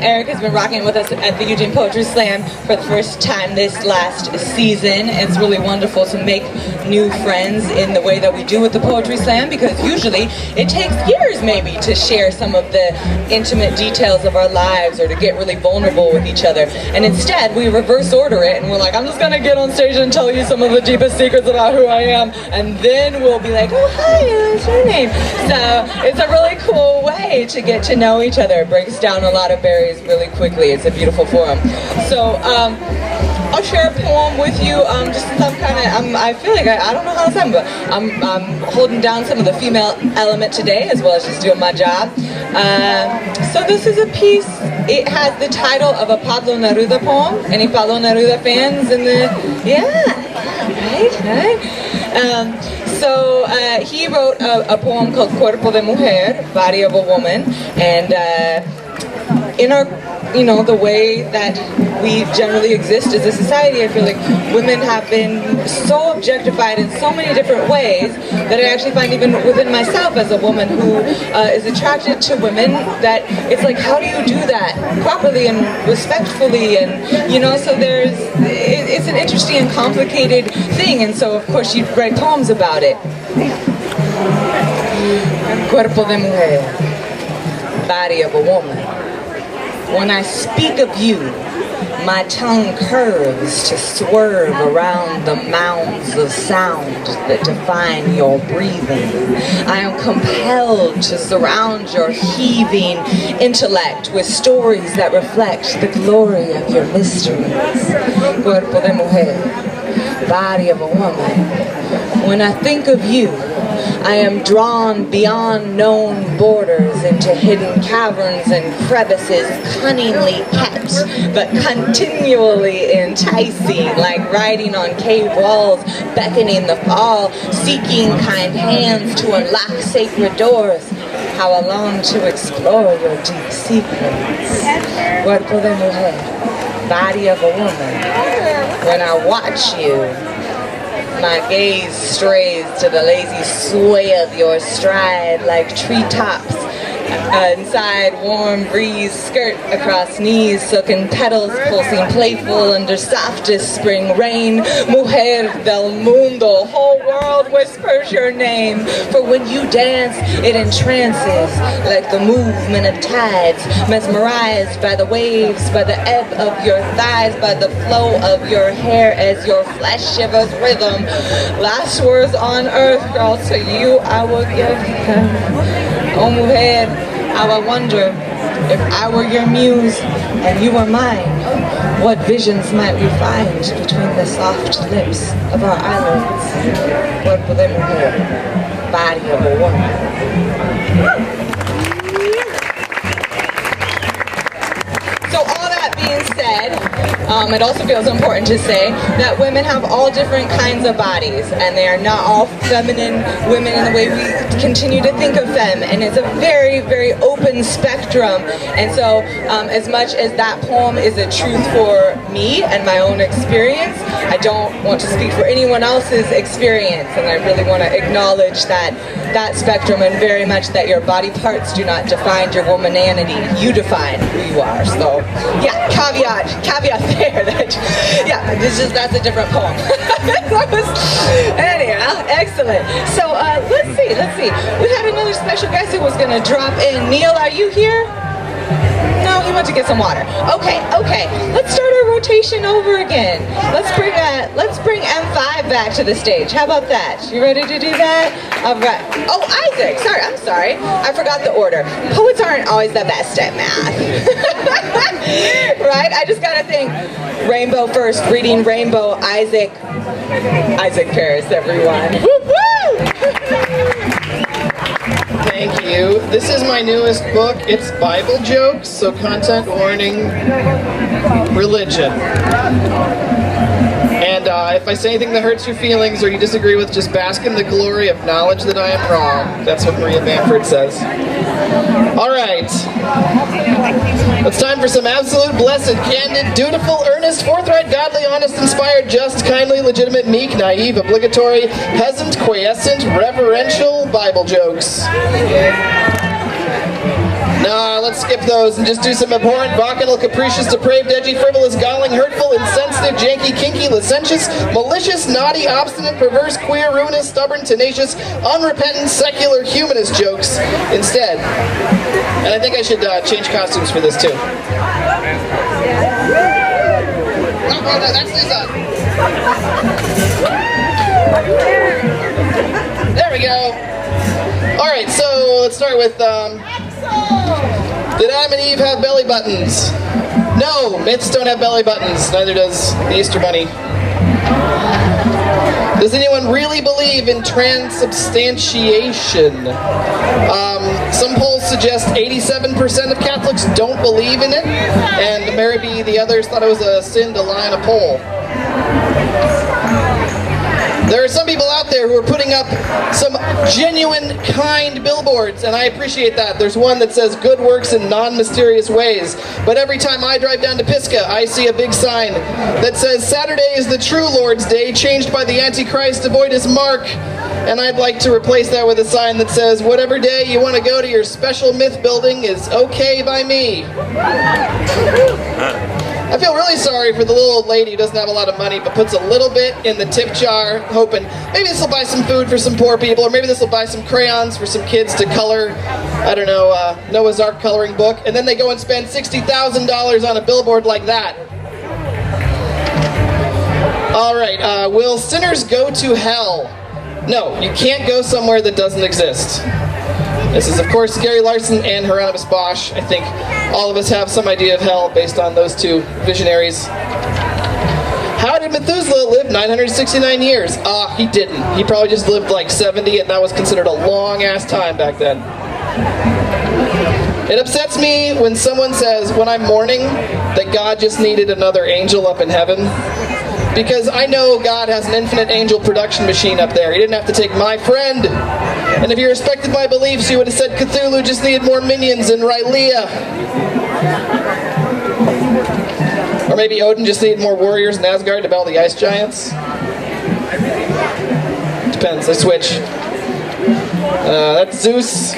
Eric has been rocking with us at the Eugene Poetry Slam for the first time this last season. It's really wonderful to make new friends in the way that we do with the Poetry Slam, because usually it takes years maybe to share some of the intimate details of our lives or to get really vulnerable with each other. And instead, we reverse order it and we're like, I'm just going to get on stage and tell you some of the deepest secrets about who I am. And then we'll be like, oh, hi, what's your name? So it's a really cool way to get to know each other. It breaks down a lot of barriers really quickly. It's a beautiful forum. So I'll share a poem with you. Just since I feel like I don't know how to say, but I'm holding down some of the female element today, as well as just doing my job. So this is a piece. It has the title of a Pablo Neruda poem. Any Pablo Neruda fans in the? Right. So he wrote a poem called Cuerpo de Mujer, Body of a Woman, and in our, the way that we generally exist as a society, I feel like women have been so objectified in so many different ways that I actually find even within myself as a woman who is attracted to women, that it's like, how do you do that properly and respectfully? And, so it's an interesting and complicated thing. And so, of course, you write poems about it. Cuerpo de mujer, body of a woman. When I speak of you, my tongue curves to swerve around the mounds of sound that define your breathing. I am compelled to surround your heaving intellect with stories that reflect the glory of your mysteries. Cuerpo de mujer, body of a woman. When I think of you, I am drawn beyond known borders into hidden caverns and crevices, cunningly kept, but continually enticing, like riding on cave walls, beckoning the fall, seeking kind hands to unlock sacred doors. How I long to explore your deep secrets. Cuerpo de mujer, body of a woman. When I watch you, my gaze strays to the lazy sway of your stride, like treetops inside warm breeze, skirt across knees, silken petals pulsing playful under softest spring rain. Mujer del mundo, whole world whispers your name. For when you dance, it entrances like the movement of tides, mesmerized by the waves, by the ebb of your thighs, by the flow of your hair as your flesh shivers rhythm. Last words on earth, girl, to you I will give them. Oh, mujer, how I wonder if I were your muse and you were mine. What visions might we find between the soft lips of our eyelids? What within the body of a woman? So all that being said, it also feels important to say that women have all different kinds of bodies, and they are not all feminine women in the way we continue to think of them, and it's a very, very open spectrum. And so as much as that poem is a truth for me and my own experience, I don't want to speak for anyone else's experience, and I really want to acknowledge that spectrum, and very much that your body parts do not define your womananity. You define who you are. So yeah, caveat there. That's a different poem. Anyhow, excellent. So let's see. We had another special guest who was going to drop in. Neil, are you here? No, he went to get some water. Okay. Let's start our rotation over again. Let's bring M5 back to the stage. How about that? You ready to do that? All right. Oh, Isaac. I'm sorry. I forgot the order. Poets aren't always the best at math. Right? I just gotta think. Rainbow first. Reading Rainbow. Isaac Paris, everyone. Woo woo! Thank you. This is my newest book. It's Bible jokes, so content warning, religion. And if I say anything that hurts your feelings or you disagree with, just bask in the glory of knowledge that I am wrong. That's what Maria Bamford says. All right. It's time for some absolute, blessed, candid, dutiful, earnest, forthright, godly, honest, inspired, just, kindly, legitimate, meek, naive, obligatory, peasant, quiescent, reverential Bible jokes. Nah, let's skip those and just do some abhorrent, bacchanal, capricious, depraved, edgy, frivolous, galling, hurtful, insensitive, janky, kinky, licentious, malicious, naughty, obstinate, perverse, queer, ruinous, stubborn, tenacious, unrepentant, secular, humanist jokes instead. And I think I should change costumes for this too. Oh, that's this up. There we go. Alright, so let's start with, did Adam and Eve have belly buttons? No, myths don't have belly buttons, neither does the Easter Bunny. Does anyone really believe in transubstantiation? Some polls suggest 87% of Catholics don't believe in it, and maybe the others thought it was a sin to lie on a pole. There are some people out there who are putting up some genuine, kind billboards, and I appreciate that. There's one that says good works in non-mysterious ways, but every time I drive down to Pisgah, I see a big sign that says Saturday is the true Lord's Day, changed by the Antichrist to void his mark. And I'd like to replace that with a sign that says whatever day you want to go to your special myth building is okay by me. I feel really sorry for the little old lady who doesn't have a lot of money but puts a little bit in the tip jar, hoping maybe this will buy some food for some poor people, or maybe this will buy some crayons for some kids to color, I don't know, Noah's Ark coloring book, and then they go and spend $60,000 on a billboard like that. All right, will sinners go to hell? No, you can't go somewhere that doesn't exist. This is, of course, Gary Larson and Hieronymus Bosch. I think all of us have some idea of hell based on those two visionaries. How did Methuselah live 969 years? He didn't. He probably just lived like 70, and that was considered a long-ass time back then. It upsets me when someone says, when I'm mourning, that God just needed another angel up in heaven. Because I know God has an infinite angel production machine up there. He didn't have to take my friend. And if you respected my beliefs, you would have said Cthulhu just needed more minions in Rylea. Or maybe Odin just needed more warriors in Asgard to battle the ice giants. Depends, I switch. That's Zeus.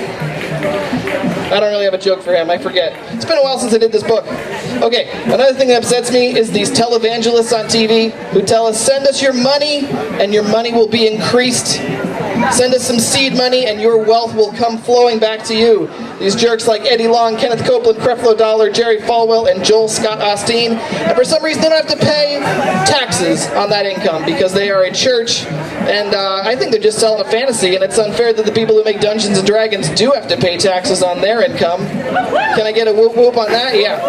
I don't really have a joke for him, I forget. It's been a while since I did this book. Okay, another thing that upsets me is these televangelists on TV who tell us, send us your money and your money will be increased. Send us some seed money and your wealth will come flowing back to you. These jerks like Eddie Long, Kenneth Copeland, Creflo Dollar, Jerry Falwell, and Joel Scott Osteen. And for some reason they don't have to pay taxes on that income because they are a church. And I think they're just selling a fantasy, and it's unfair that the people who make Dungeons & Dragons do have to pay taxes on their income. Can I get a whoop whoop on that? Yeah.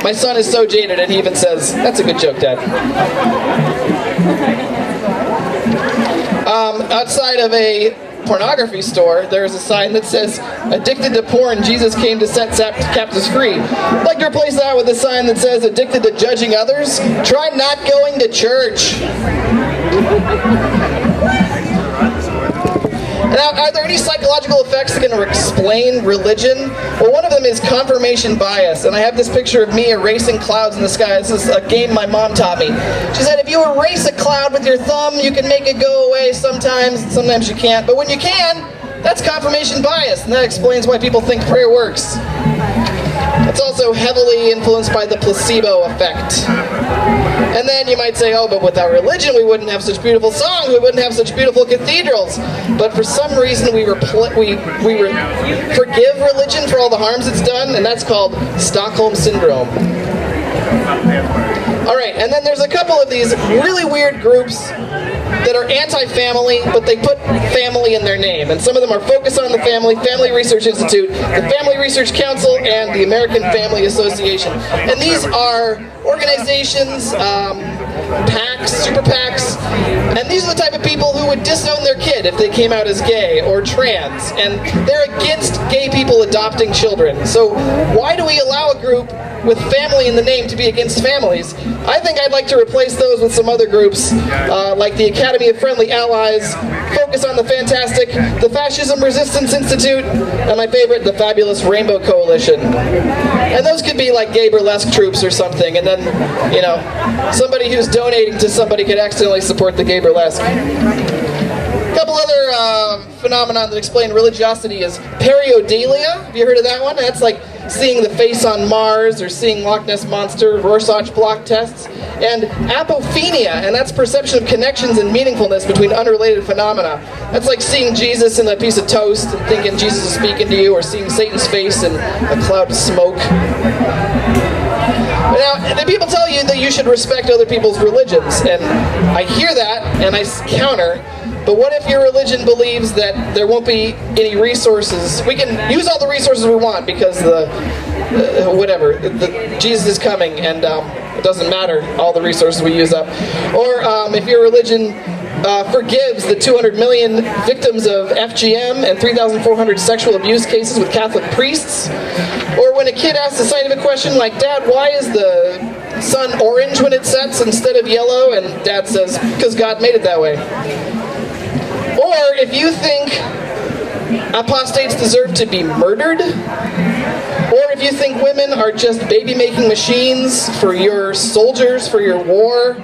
My son is so jaded, and he even says, "That's a good joke, Dad." Outside of a pornography store, there's a sign that says, "Addicted to porn, Jesus came to set captives free." I'd like to replace that with a sign that says, "Addicted to judging others, try not going to church." Now, are there any psychological effects that can explain religion? Well, one of them is confirmation bias, and I have this picture of me erasing clouds in the sky. This is a game my mom taught me. She said if you erase a cloud with your thumb, you can make it go away sometimes you can't, but when you can, that's confirmation bias, and that explains why people think prayer works. It's also heavily influenced by the placebo effect. And then you might say, oh, but without religion we wouldn't have such beautiful songs, we wouldn't have such beautiful cathedrals. But for some reason we forgive religion for all the harms it's done, and that's called Stockholm Syndrome. Alright, and then there's a couple of these really weird groups that are anti-family, but they put family in their name. And some of them are Focus on the Family, Family Research Institute, the Family Research Council, and the American Family Association. And these are organizations, PACs, super PACs, and these are the type of people who would disown their kid if they came out as gay or trans, and they're against gay people adopting children. So why do we allow a group with family in the name to be against families? I think I'd like to replace those with some other groups, like the Academy of Friendly Allies, Focus on the Fantastic, the Fascism Resistance Institute, and my favorite, the Fabulous Rainbow Coalition. And those could be like gay burlesque troops or something, and then, you know, somebody who's donating to somebody could accidentally support the gay burlesque. A couple other phenomena that explain religiosity is pareidolia. Have you heard of that one? That's like seeing the face on Mars or seeing Loch Ness Monster, Rorschach block tests. And apophenia, and that's perception of connections and meaningfulness between unrelated phenomena. That's like seeing Jesus in a piece of toast and thinking Jesus is speaking to you, or seeing Satan's face in a cloud of smoke. Now, the people tell you that you should respect other people's religions, and I hear that, and I counter, but what if your religion believes that there won't be any resources? We can use all the resources we want because Jesus is coming, and it doesn't matter all the resources we use up. Or if your religion forgives the 200 million victims of FGM and 3,400 sexual abuse cases with Catholic priests. Or when a kid asks a scientific question like, Dad, why is the sun orange when it sets instead of yellow? And Dad says, because God made it that way. Or if you think apostates deserve to be murdered, or if you think women are just baby-making machines for your soldiers, for your war,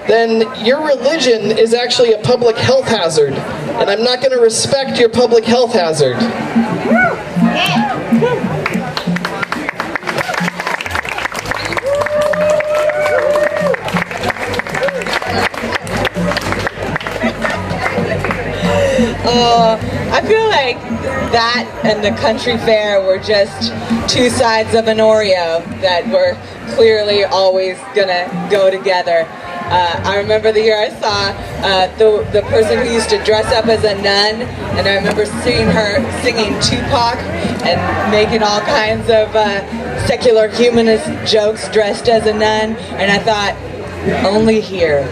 then your religion is actually a public health hazard, and I'm not going to respect your public health hazard. I feel like that and the country fair were just two sides of an Oreo that were clearly always gonna go together. I remember the year I saw the person who used to dress up as a nun, and I remember seeing her singing Tupac and making all kinds of secular humanist jokes dressed as a nun, and I thought, only here.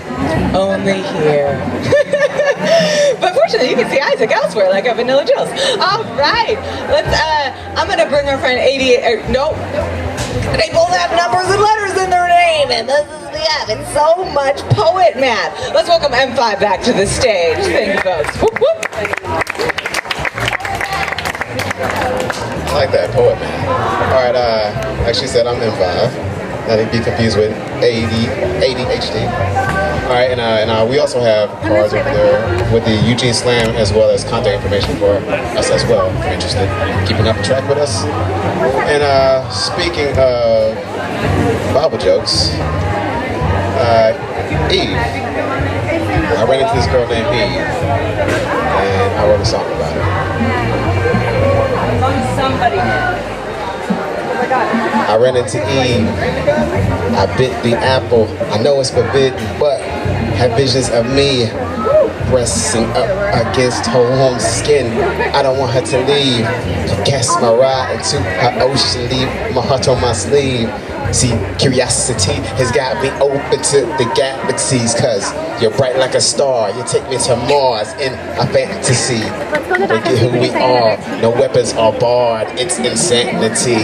But fortunately, you can see Isaac elsewhere, like at Vanilla Jills. All right, I'm gonna bring our friend 88. Nope, they both have numbers and letters in their name, and this is it's so much poet math. Let's welcome M5 back to the stage. Thank you, folks. Whoop, whoop. I like that, poet math. All right, actually said I'm M5. Not to be confused with ADHD. All right, and we also have cards over there with the Eugene Slam as well as contact information for us as well. If you're interested in keeping up track with us. And speaking of Bible jokes, Eve. I ran into this girl named Eve, and I wrote a song about her. I ran into Eve. I bit the apple. I know it's forbidden, but have visions of me pressing up against her warm skin. I don't want her to leave. Cast my ride into her ocean, leave my heart on my sleeve. See, curiosity has got me open to the galaxies, cause you're bright like a star. You take me to Mars in a fantasy. Forget who we are, no weapons are barred. It's insanity.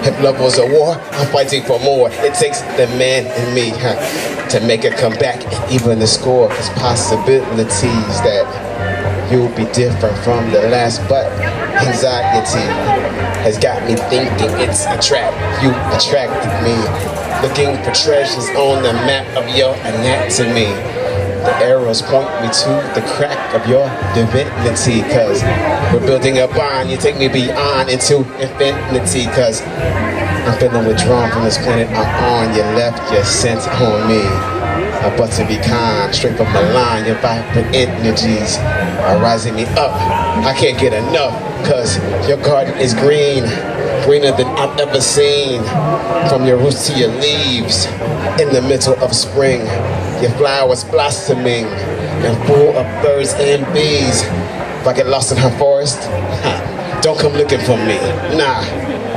If love was a war, I'm fighting for more. It takes the man in me to make a comeback, even the score. Cause possibilities that you'll be different from the last, but anxiety has got me thinking it's a trap. You attracted me, looking for treasures on the map of your anatomy. The arrows point me to the crack of your divinity, cause we're building a bond. You take me beyond into infinity, cause I'm feeling withdrawn from this planet I'm on. You left your scent on me. But to be kind, straight from the line, your vibrant energies are rising me up. I can't get enough, cause your garden is green, greener than I've ever seen. From your roots to your leaves, in the middle of spring, your flowers blossoming, and full of birds and bees. If I get lost in her forest, don't come looking for me. Nah,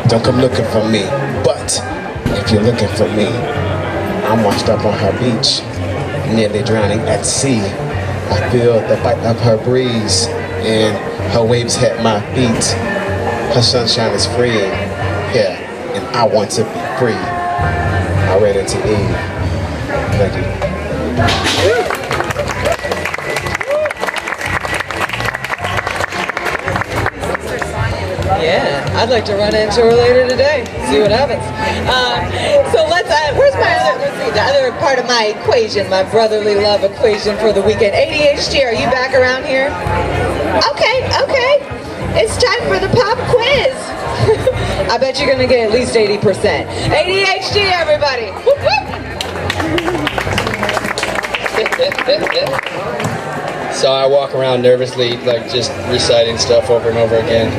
don't come looking for me. But if you're looking for me, I'm washed up on her beach, nearly drowning at sea. I feel the bite of her breeze, and her waves hit my feet. Her sunshine is freeing, yeah, and I want to be free. I read it to Eve. Thank you. Yeah, I'd like to run into her later today, see what happens. So where's the other part of my equation, my brotherly love equation for the weekend? ADHD, are you back around here? Okay. It's time for the pop quiz. I bet you're gonna get at least 80%. ADHD, everybody. Whoop, whoop. So I walk around nervously, like just reciting stuff over and over again.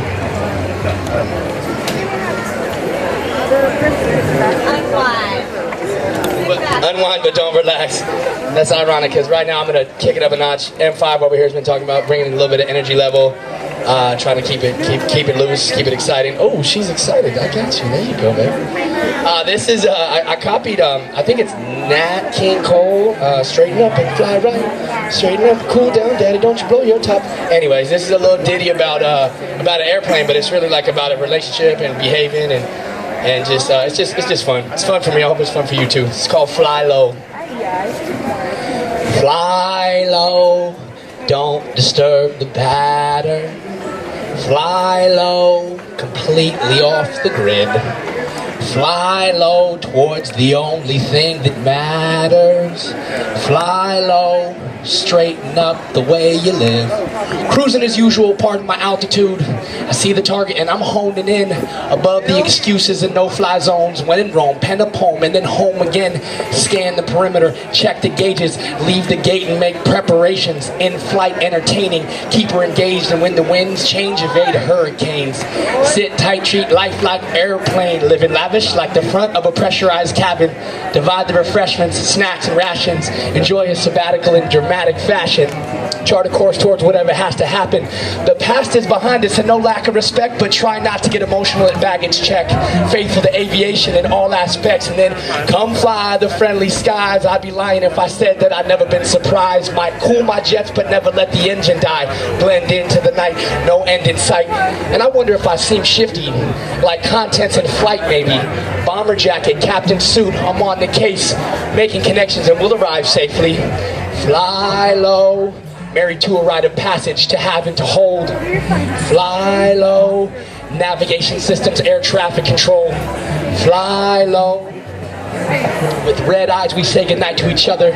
Unwind, but don't relax. That's ironic, because right now I'm going to kick it up a notch. M5 over here has been talking about bringing a little bit of energy level, trying to keep it loose, keep it exciting. Oh, she's excited. I got you. There you go, baby. This is, I copied, I think it's Nat King Cole, Straighten Up and Fly Right. Straighten up, cool down, daddy, don't you blow your top. Anyways, this is a little ditty about an airplane, but it's really like about a relationship and behaving and just it's just fun. It's fun for me. I hope it's fun for you too. It's called Fly Low. Fly low, don't disturb the batter. Fly low, completely off the grid. Fly low towards the only thing that matters. Fly low, straighten up the way you live. Cruising as usual, pardon my altitude. I see the target and I'm honing in above the excuses and no-fly zones. When in Rome, pen a poem and then home again. Scan the perimeter, check the gauges, leave the gate and make preparations. In-flight entertaining, keep her engaged, and when the winds change, evade hurricanes. Sit tight, treat life like airplane, living lavish like the front of a pressurized cabin. Divide the refreshments, snacks and rations. Enjoy a sabbatical in dramatic fashion. Chart a course towards whatever has to happen. The past is behind us and no lack of respect, but try not to get emotional at baggage check. Faithful to aviation in all aspects, and then come fly the friendly skies. I'd be lying if I said that I'd never been surprised. Might cool my jets, but never let the engine die. Blend into the night, no end in sight. And I wonder if I seem shifty, like contents in flight maybe. Bomber jacket, captain suit, I'm on the case. Making connections and we'll arrive safely. Fly low. Married to a rite of passage, to have and to hold. Fly low. Navigation systems, air traffic control. Fly low. With red eyes we say goodnight to each other.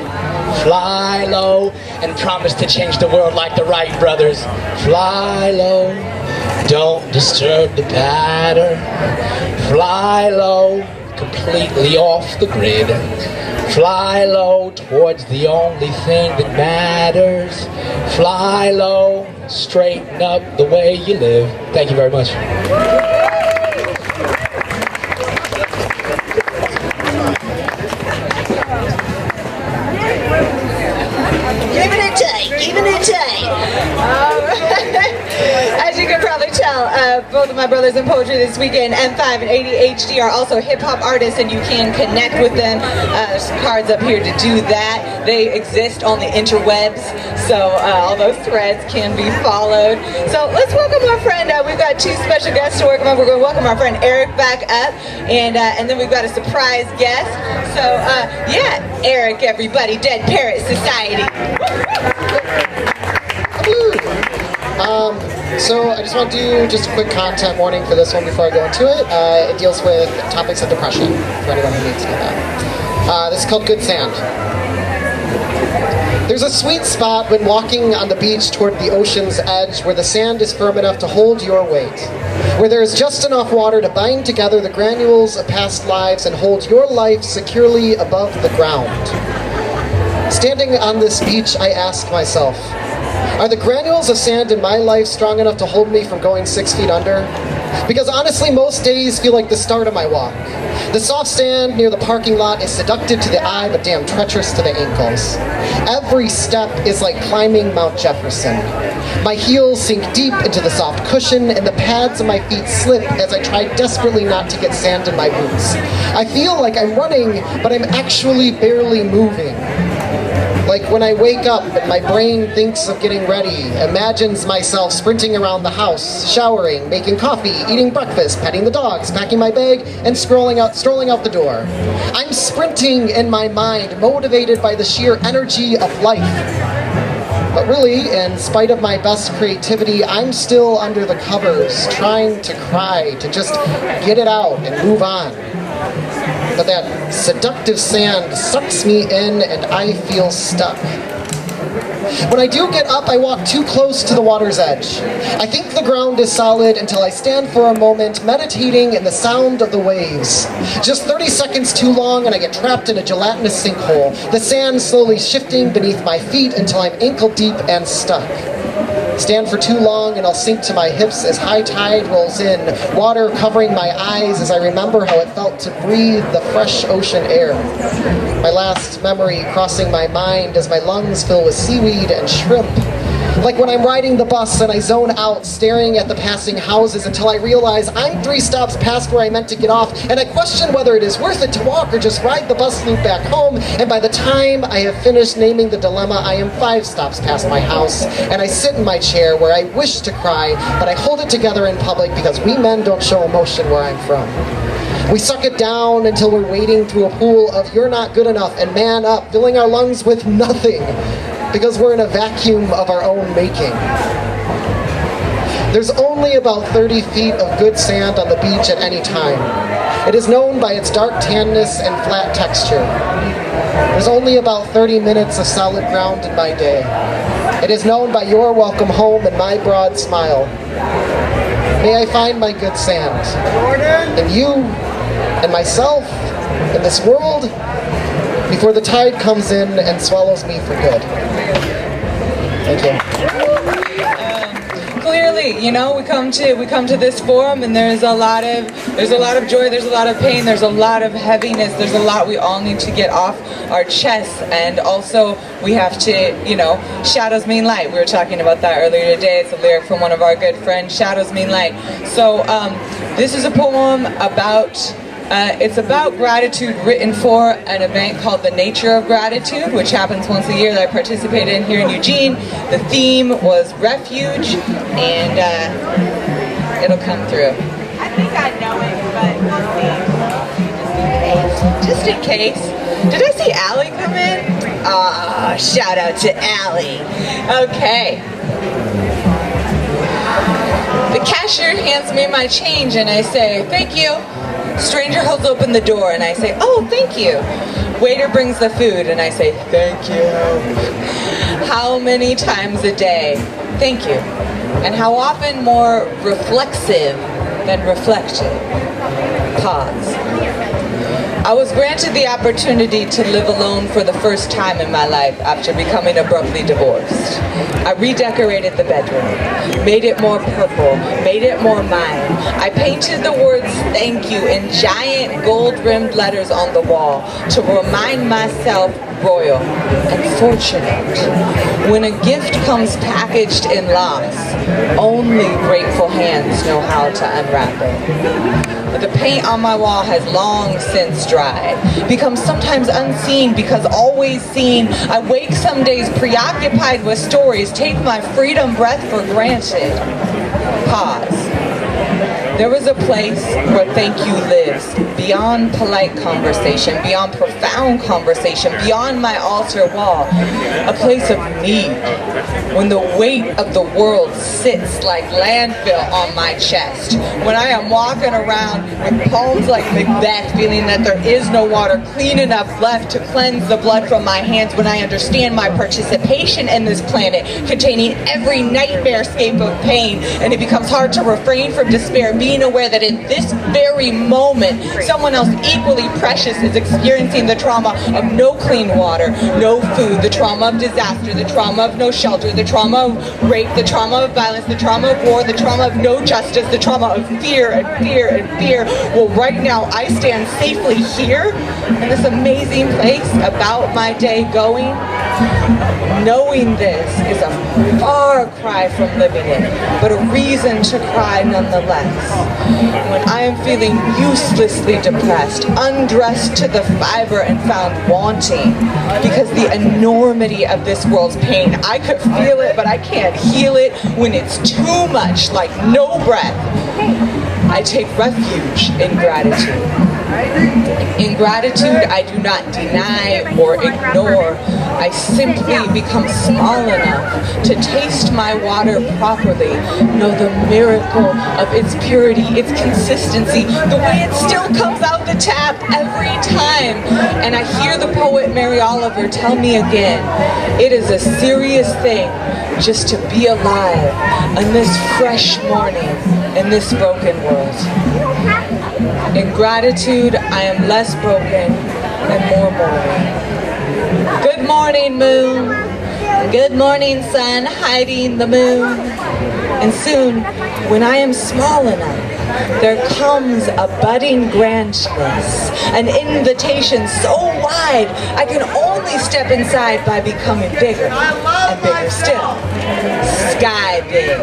Fly low. And promise to change the world like the Wright brothers. Fly low. Don't disturb the pattern. Fly low. Completely off the grid. Fly low towards the only thing that matters. Fly low, straighten up the way you live. Thank you very much. Giving it tight. As you can probably nutshell, both of my brothers in poetry this weekend, M5 and ADHD, are also hip-hop artists, and you can connect with them. There's cards up here to do that. They exist on the interwebs, so all those threads can be followed. So let's welcome our friend. We've got two special guests to welcome. We're going to welcome our friend Eric back up, and then we've got a surprise guest. So yeah, Eric, everybody, Dead Parrot Society. So I just want to do just a quick content warning for this one before I go into it. It deals with topics of depression, for anyone who needs to know that. This is called Good Sand. There's a sweet spot when walking on the beach toward the ocean's edge where the sand is firm enough to hold your weight, where there is just enough water to bind together the granules of past lives and hold your life securely above the ground. Standing on this beach, I ask myself, are the granules of sand in my life strong enough to hold me from going 6 feet under? Because honestly, most days feel like the start of my walk. The soft sand near the parking lot is seductive to the eye, but damn treacherous to the ankles. Every step is like climbing Mount Jefferson. My heels sink deep into the soft cushion, and the pads of my feet slip as I try desperately not to get sand in my boots. I feel like I'm running, but I'm actually barely moving. Like when I wake up and my brain thinks of getting ready, imagines myself sprinting around the house, showering, making coffee, eating breakfast, petting the dogs, packing my bag, and strolling out the door. I'm sprinting in my mind, motivated by the sheer energy of life. But really, in spite of my best creativity, I'm still under the covers, trying to cry, to just get it out and move on. But that seductive sand sucks me in and I feel stuck. When I do get up, I walk too close to the water's edge. I think the ground is solid until I stand for a moment, meditating in the sound of the waves. Just 30 seconds too long and I get trapped in a gelatinous sinkhole, the sand slowly shifting beneath my feet until I'm ankle deep and stuck. Stand for too long and I'll sink to my hips as high tide rolls in, water covering my eyes as I remember how it felt to breathe the fresh ocean air. My last memory crossing my mind as my lungs fill with seaweed and shrimp. Like when I'm riding the bus and I zone out, staring at the passing houses until I realize I'm 3 stops past where I meant to get off, and I question whether it is worth it to walk or just ride the bus loop back home, and by the time I have finished naming the dilemma, I am 5 stops past my house, and I sit in my chair where I wish to cry, but I hold it together in public because we men don't show emotion where I'm from. We suck it down until we're wading through a pool of you're not good enough and man up, filling our lungs with nothing, because we're in a vacuum of our own making. There's only about 30 feet of good sand on the beach at any time. It is known by its dark tanness and flat texture. There's only about 30 minutes of solid ground in my day. It is known by your welcome home and my broad smile. May I find my good sand, and you, and myself, and this world, before the tide comes in and swallows me for good. Thank you. Clearly, you know, we come to this forum, and there's a lot of joy, there's a lot of pain, there's a lot of heaviness, there's a lot we all need to get off our chests, and also we have to, you know, shadows mean light. We were talking about that earlier today. It's a lyric from one of our good friends, shadows mean light. So this is a poem about it's about gratitude, written for an event called The Nature of Gratitude, which happens once a year that I participate in here in Eugene. The theme was refuge, and it'll come through. I think I know it, but we'll see. Just in case. Did I see Allie come in? Shout out to Allie. Okay. The cashier hands me my change and I say, thank you. Stranger holds open the door and I say, oh, thank you. Waiter brings the food and I say, thank you. How many times a day? Thank you. And how often more reflexive than reflective? Pause. I was granted the opportunity to live alone for the first time in my life after becoming abruptly divorced. I redecorated the bedroom, made it more purple, made it more mine. I painted the words thank you in giant gold-rimmed letters on the wall to remind myself royal, and fortunate. When a gift comes packaged in loss, only grateful hands know how to unwrap it. But the paint on my wall has long since dried, become sometimes unseen because always seen. I wake some days preoccupied with stories, take my freedom breath for granted. Pause. There was a place where thank you lives, beyond polite conversation, beyond profound conversation, beyond my altar wall, a place of need, when the weight of the world sits like landfill on my chest, when I am walking around with palms like Macbeth, feeling that there is no water clean enough left to cleanse the blood from my hands, when I understand my participation in this planet, containing every nightmare-scape of pain, and it becomes hard to refrain from despair, being aware that in this very moment, someone else equally precious is experiencing the trauma of no clean water, no food, the trauma of disaster, the trauma of no shelter, the trauma of rape, the trauma of violence, the trauma of war, the trauma of no justice, the trauma of fear and fear and fear. Well, right now I stand safely here in this amazing place about my day going. Knowing this is a far cry from living it, but a reason to cry nonetheless. When I am feeling uselessly depressed, undressed to the fiber and found wanting, because the enormity of this world's pain, I could feel it, but I can't heal it when it's too much, like no breath. I take refuge in gratitude. In gratitude, I do not deny or ignore. I simply become small enough to taste my water properly, know the miracle of its purity, its consistency, the way it still comes out the tap every time. And I hear the poet Mary Oliver tell me again, it is a serious thing just to be alive on this fresh morning in this broken world. In gratitude, I am less broken and more mourning. Good morning, moon. Good morning, sun, hiding the moon. And soon, when I am small enough, there comes a budding branchless, an invitation so wide I can only step inside by becoming bigger and bigger still. Sky big,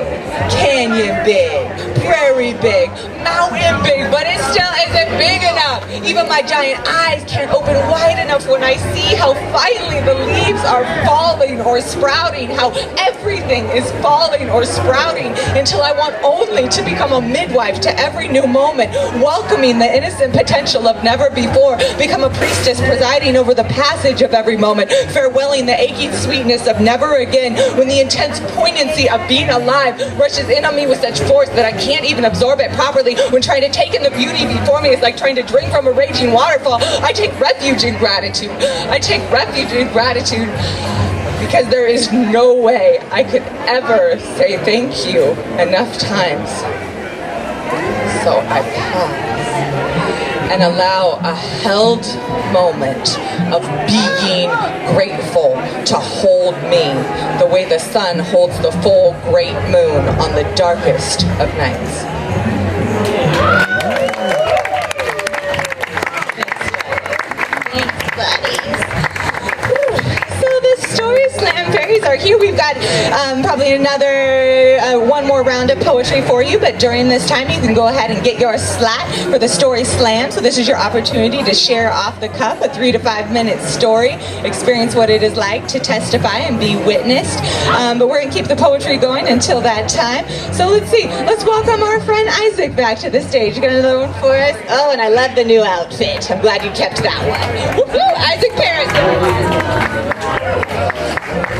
canyon big, prairie big, mountain big, but it still isn't big enough. Even my giant eyes can't open wide enough when I see how finally the leaves are falling or sprouting, how everything is falling or sprouting, until I want only to become a midwife to every new moment, welcoming the innocent potential of never before, become a priestess presiding over the passage of every moment, farewelling the aching sweetness of never again, when the intense poignancy of being alive rushes in on me with such force that I can't even absorb it properly. When trying to take in the beauty before me is like trying to drink from a raging waterfall, I take refuge in gratitude. I take refuge in gratitude because there is no way I could ever say thank you enough times. So I pause and allow a held moment of being grateful to hold me the way the sun holds the full great moon on the darkest of nights. Thanks, buddies. So the Story Slam fairies are here. We've got probably another one more round of poetry for you, but during this time you can go ahead and get your slot for the Story Slam. So this is your opportunity to share off the cuff a 3 to 5 minute story, experience what it is like to testify and be witnessed. But we're going to keep the poetry going until that time. So let's see, let's welcome our friend Isaac back to the stage. You got another one for us? Oh, and I love the new outfit. I'm glad you kept that one. Woo-hoo, Isaac Parris.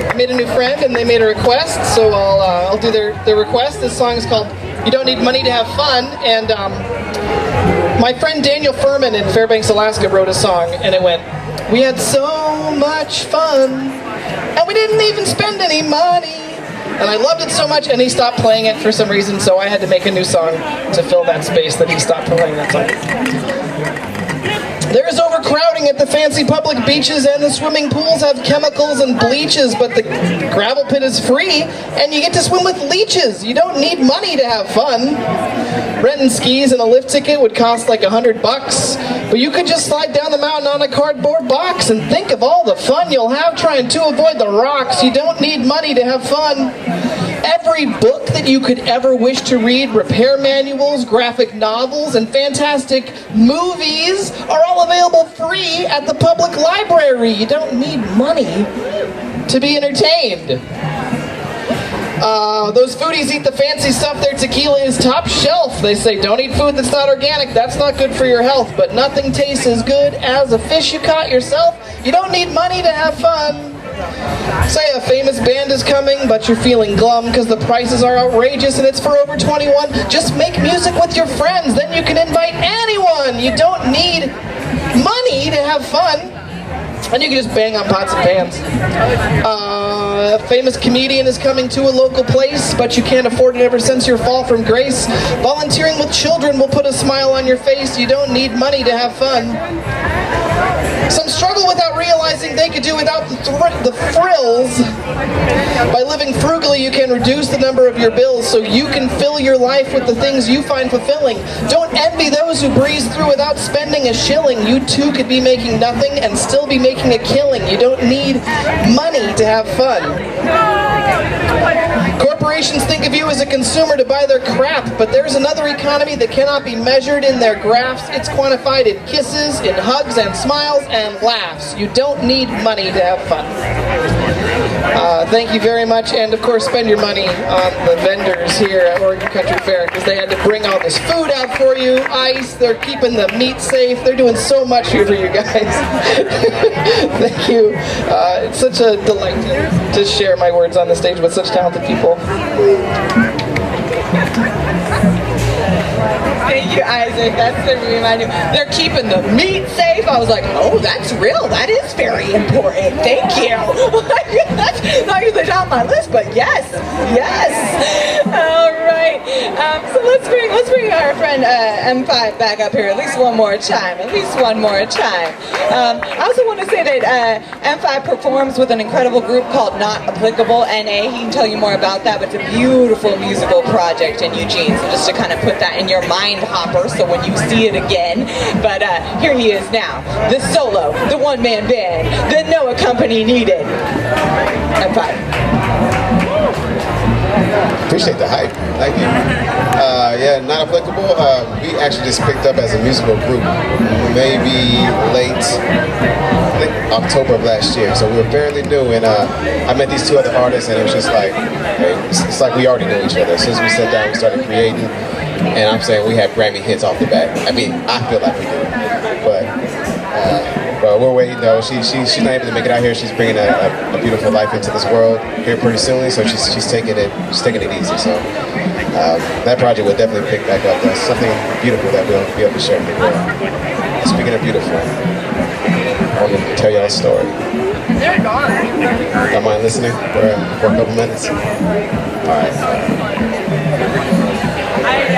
I made a new friend and they made a request, so I'll do their request. This song is called You Don't Need Money to Have Fun, and my friend Daniel Furman in Fairbanks, Alaska wrote a song, and it went, we had so much fun, and we didn't even spend any money. And I loved it so much, and he stopped playing it for some reason, so I had to make a new song to fill that space that he stopped playing that song. There's overcrowding at the fancy public beaches, and the swimming pools have chemicals and bleaches, but the gravel pit is free, and you get to swim with leeches. You don't need money to have fun. Renting skis and a lift ticket would cost like $100, but you could just slide down the mountain on a cardboard box, and think of all the fun you'll have trying to avoid the rocks. You don't need money to have fun. Every book that you could ever wish to read, repair manuals, graphic novels, and fantastic movies are all available free at the public library. You don't need money to be entertained. Those foodies eat the fancy stuff. Their tequila is top shelf. They say, don't eat food that's not organic. That's not good for your health. But nothing tastes as good as a fish you caught yourself. You don't need money to have fun. Say a famous band is coming, but you're feeling glum because the prices are outrageous and it's for over 21. Just make music with your friends, then you can invite anyone. You don't need money to have fun. And you can just bang on pots and pans. A famous comedian is coming to a local place, but you can't afford it ever since your fall from grace. Volunteering with children will put a smile on your face. You don't need money to have fun. Some struggle without realizing they could do without the frills. By living frugally, you can reduce the number of your bills so you can fill your life with the things you find fulfilling. Don't envy those who breeze through without spending a shilling. You too could be making nothing and still be making a killing. You don't need money to have fun. Corporations think of you as a consumer to buy their crap, but there's another economy that cannot be measured in their graphs. It's quantified in kisses, in hugs and smiles and laughs. You don't need money to have fun. Thank you very much, and of course spend your money on the vendors here at Oregon Country Fair, because they had to bring all this food out for you, ice, they're keeping the meat safe, they're doing so much here for you guys. Thank you. It's such a delight to share my words on the stage with such talented people. Thank you, Isaac. That's the reminder. They're keeping the meat safe. I was like, oh, that's real. That is very important. Thank you. That's not usually on my list, but yes, yes. All right. So let's bring our friend M5 back up here at least one more time. At least one more time. I also want to say that M5 performs with an incredible group called Not Applicable NA. He can tell you more about that, but it's a beautiful musical project in Eugene. So just to kind of put that in your mind hopper, so when you see it again. But here he is now, the solo, the one-man band, the no company needed. M5. Appreciate the hype. Thank you. Yeah, Not Applicable. We actually just picked up as a musical group maybe late October of last year. So we were fairly new, and I met these two other artists, and it was just like, hey, it's like we already knew each other. As soon as we sat down, we started creating, and I'm saying we had Grammy hits off the bat. I mean, I feel like we did, but we're waiting though. She's not able to make it out here. She's bringing a beautiful life into this world here pretty soon. So she's taking it easy. So that project will definitely pick back up. That's something beautiful that we'll be able to share with the world. And speaking of beautiful, I want to tell y'all a story. Don't mind listening for a couple minutes? All right.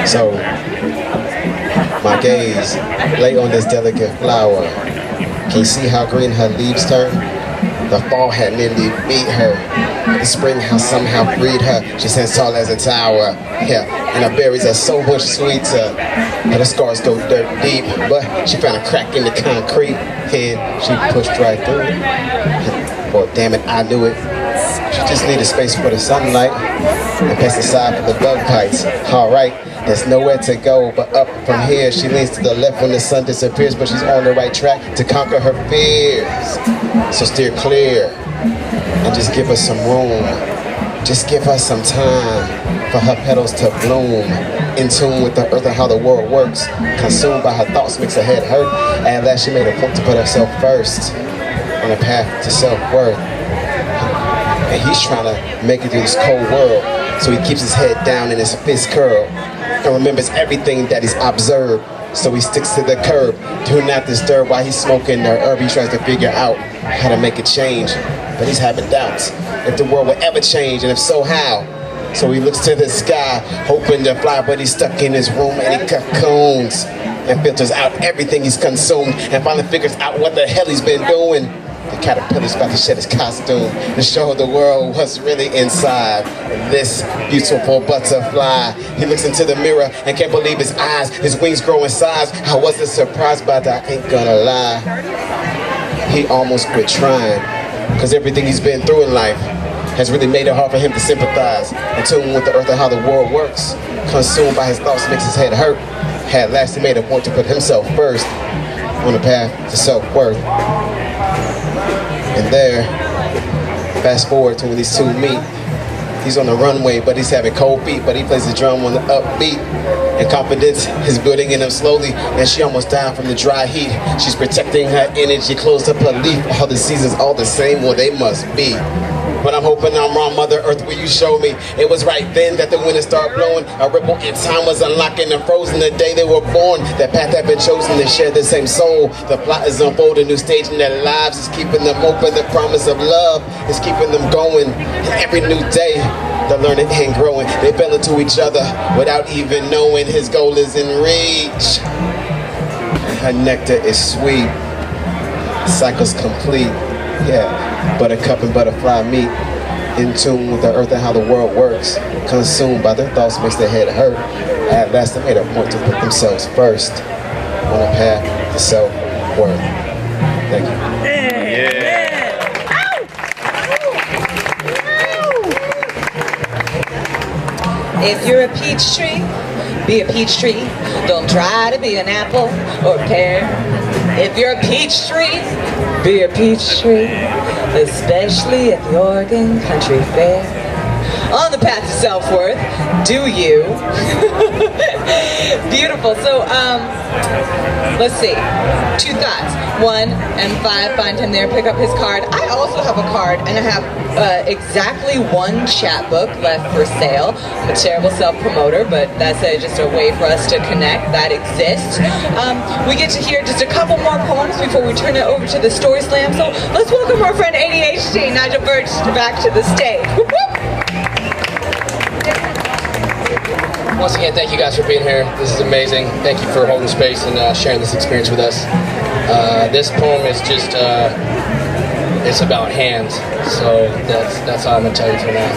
So my gaze lay on this delicate flower. Can you see how green her leaves turn? The fall had nearly beat her. The spring has somehow freed her. She stands tall as a tower. Yeah, and her berries are so much sweeter. Her scars go dirt deep, but she found a crack in the concrete, and she pushed right through it. Well, damn it, I knew it. She just needed space for the sunlight and pesticide for the bug bites. All right. There's nowhere to go but up from here. She leans to the left when the sun disappears, but she's on the right track to conquer her fears. So steer clear and just give her some room. Just give her some time for her petals to bloom. In tune with the earth and how the world works. Consumed by her thoughts makes her head hurt. At last she made a point to put herself first on a path to self-worth. And he's trying to make it through this cold world. So he keeps his head down and his fist curled. And remembers everything that he's observed, so he sticks to the curb. Do not disturb while he's smoking the herb. He tries to figure out how to make it change, but he's having doubts if the world will ever change, and if so, how? So he looks to the sky, hoping to fly, but he's stuck in his room and he cocoons. and filters out everything he's consumed and finally figures out what the hell he's been doing. The caterpillar's about to shed his costume to show the world what's really inside this beautiful butterfly. He looks into the mirror and can't believe his eyes. His wings grow in size. I wasn't surprised by that, I ain't gonna lie. He almost quit trying, because everything he's been through in life has really made it hard for him to sympathize. In tune with the earth and how the world works. Consumed by his thoughts makes his head hurt. At last he made a point to put himself first on the path to self-worth. And there, fast forward to when these two meet. He's on the runway, but he's having cold feet, but he plays the drum on the upbeat. And confidence is building in him slowly, and she almost died from the dry heat. She's protecting her energy, closed up her leaf. All the seasons all the same, well they must be. But I'm hoping I'm wrong, Mother Earth, will you show me? It was right then that the wind started blowing. A ripple in time was unlocking and frozen the day they were born. That path had been chosen to share the same soul. The plot is unfolding, a new stage in their lives is keeping them open. The promise of love is keeping them going. And every new day, they're learning and growing. They fell into each other without even knowing his goal is in reach. And her nectar is sweet. Cycle's complete. Yeah, buttercup and butterfly meet. In tune with the earth and how the world works. Consumed by their thoughts makes their head hurt. At last they made a point to put themselves first on a path to self-worth. Thank you. If you're a peach tree, be a peach tree. Don't try to be an apple or a pear. If you're a peach tree, be a peach tree, especially at the Oregon Country Fair. On the path to self-worth, do you? Beautiful. So, let's see. 2 thoughts. 1 and 5, find him there, pick up his card. I also have a card, and I have exactly 1 chapbook left for sale. I'm a terrible self-promoter, but that's just a way for us to connect. That exists. We get to hear just a couple more poems before we turn it over to the story slam. So let's welcome our friend ADHD, Nigel Burch, back to the stage. Whoop, whoop. Once again, thank you guys for being here. This is amazing. Thank you for holding space and sharing this experience with us. This poem is just, it's about hands. So that's all I'm gonna tell you for now.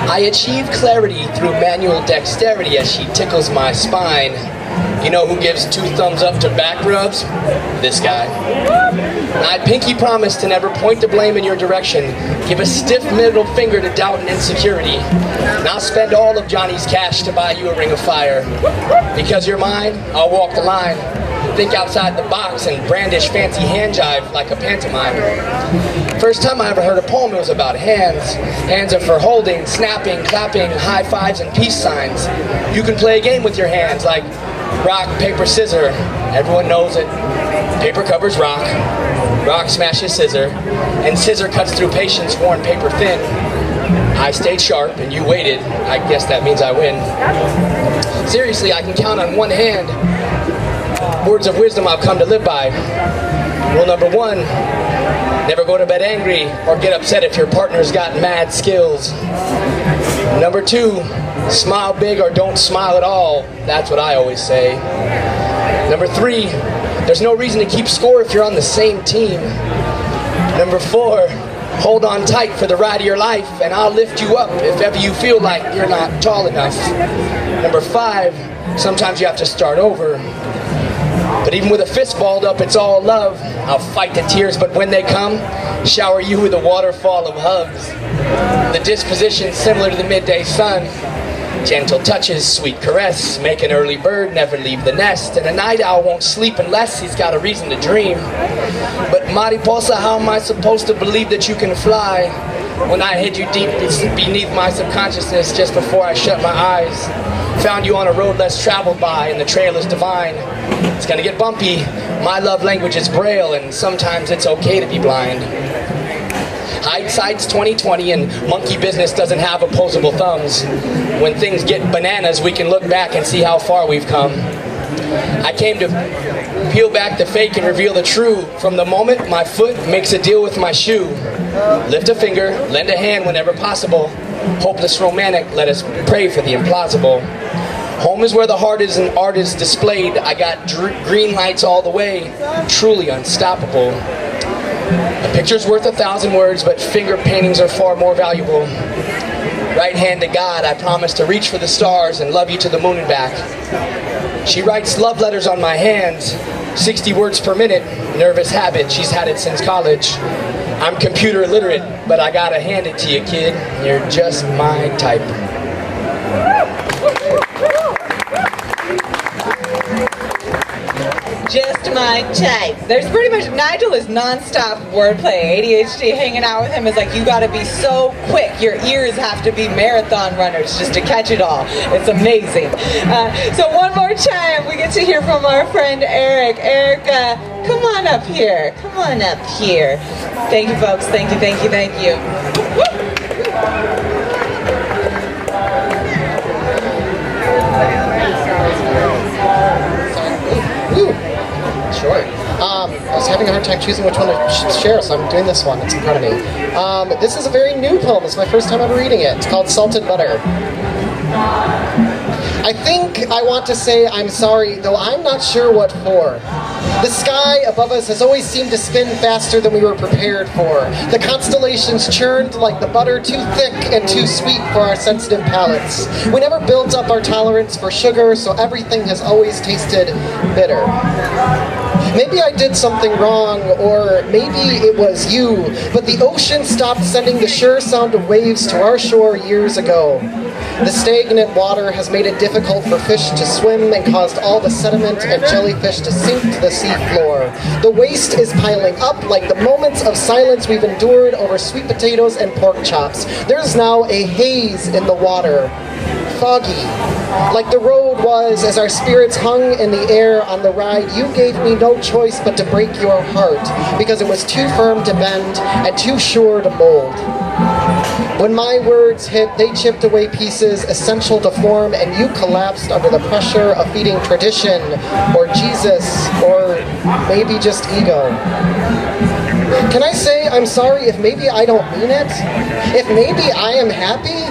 I achieve clarity through manual dexterity as she tickles my spine. You know who gives 2 thumbs up to back rubs? This guy. I pinky promise to never point the blame in your direction. Give a stiff middle finger to doubt and insecurity. And I'll spend all of Johnny's cash to buy you a ring of fire. Because you're mine, I'll walk the line. Think outside the box and brandish fancy hand jive like a pantomime. First time I ever heard a poem, it was about hands. Hands are for holding, snapping, clapping, high fives, and peace signs. You can play a game with your hands like rock, paper, scissor. Everyone knows it. Paper covers rock. Rock smashes scissor. And scissor cuts through patience, worn paper thin. I stayed sharp and you waited. I guess that means I win. Seriously, I can count on 1 hand words of wisdom I've come to live by. Rule number 1, never go to bed angry or get upset if your partner's got mad skills. Number 2, smile big or don't smile at all. That's what I always say. Number 3, there's no reason to keep score if you're on the same team. Number 4, hold on tight for the ride of your life and I'll lift you up if ever you feel like you're not tall enough. Number 5, sometimes you have to start over. But even with a fist balled up, it's all love. I'll fight the tears, but when they come, shower you with a waterfall of hugs. The disposition similar to the midday sun. Gentle touches, sweet caress, make an early bird never leave the nest, and a night owl won't sleep unless he's got a reason to dream. But Mariposa, how am I supposed to believe that you can fly when I hid you deep beneath my subconsciousness just before I shut my eyes? Found you on a road less traveled by, and the trail is divine. It's gonna get bumpy. My love language is Braille, and sometimes it's okay to be blind. Hindsight's 20/20, and monkey business doesn't have opposable thumbs. When things get bananas, we can look back and see how far we've come. I came to peel back the fake and reveal the true. From the moment my foot makes a deal with my shoe. Lift a finger, lend a hand whenever possible. Hopeless romantic, let us pray for the implausible. Home is where the heart is and art is displayed. I got green lights all the way, truly unstoppable. A picture's worth 1,000 words, but finger paintings are far more valuable. Right hand to God, I promise to reach for the stars and love you to the moon and back. She writes love letters on my hands, 60 words per minute, nervous habit, she's had it since college. I'm computer illiterate, but I gotta hand it to you, kid. You're just my type. Just my type. There's pretty much, Nigel is non-stop wordplay. ADHD hanging out with him is like, you gotta be so quick. Your ears have to be marathon runners just to catch it all. It's amazing. So one more time, we get to hear from our friend Eric. Eric, come on up here. Come on up here. Thank you, folks. Thank you, thank you, thank you. Sure. I was having a hard time choosing which one to share, so I'm doing this one. It's in front of me. This is a very new poem. It's my first time ever reading it. It's called Salted Butter. I think I want to say I'm sorry, though I'm not sure what for. The sky above us has always seemed to spin faster than we were prepared for. The constellations churned like the butter, too thick and too sweet for our sensitive palates. We never built up our tolerance for sugar, so everything has always tasted bitter. Maybe I did something wrong, or maybe it was you, but the ocean stopped sending the sure sound of waves to our shore years ago. The stagnant water has made it difficult for fish to swim and caused all the sediment and jellyfish to sink to the sea floor. The waste is piling up like the moments of silence we've endured over sweet potatoes and pork chops. There's now a haze in the water. Foggy. Like the road was as our spirits hung in the air on the ride, you gave me no choice but to break your heart because it was too firm to bend and too sure to mold. When my words hit, they chipped away pieces essential to form, and you collapsed under the pressure of feeding tradition, or Jesus, or maybe just ego. Can I say I'm sorry if maybe I don't mean it? If maybe I am happy?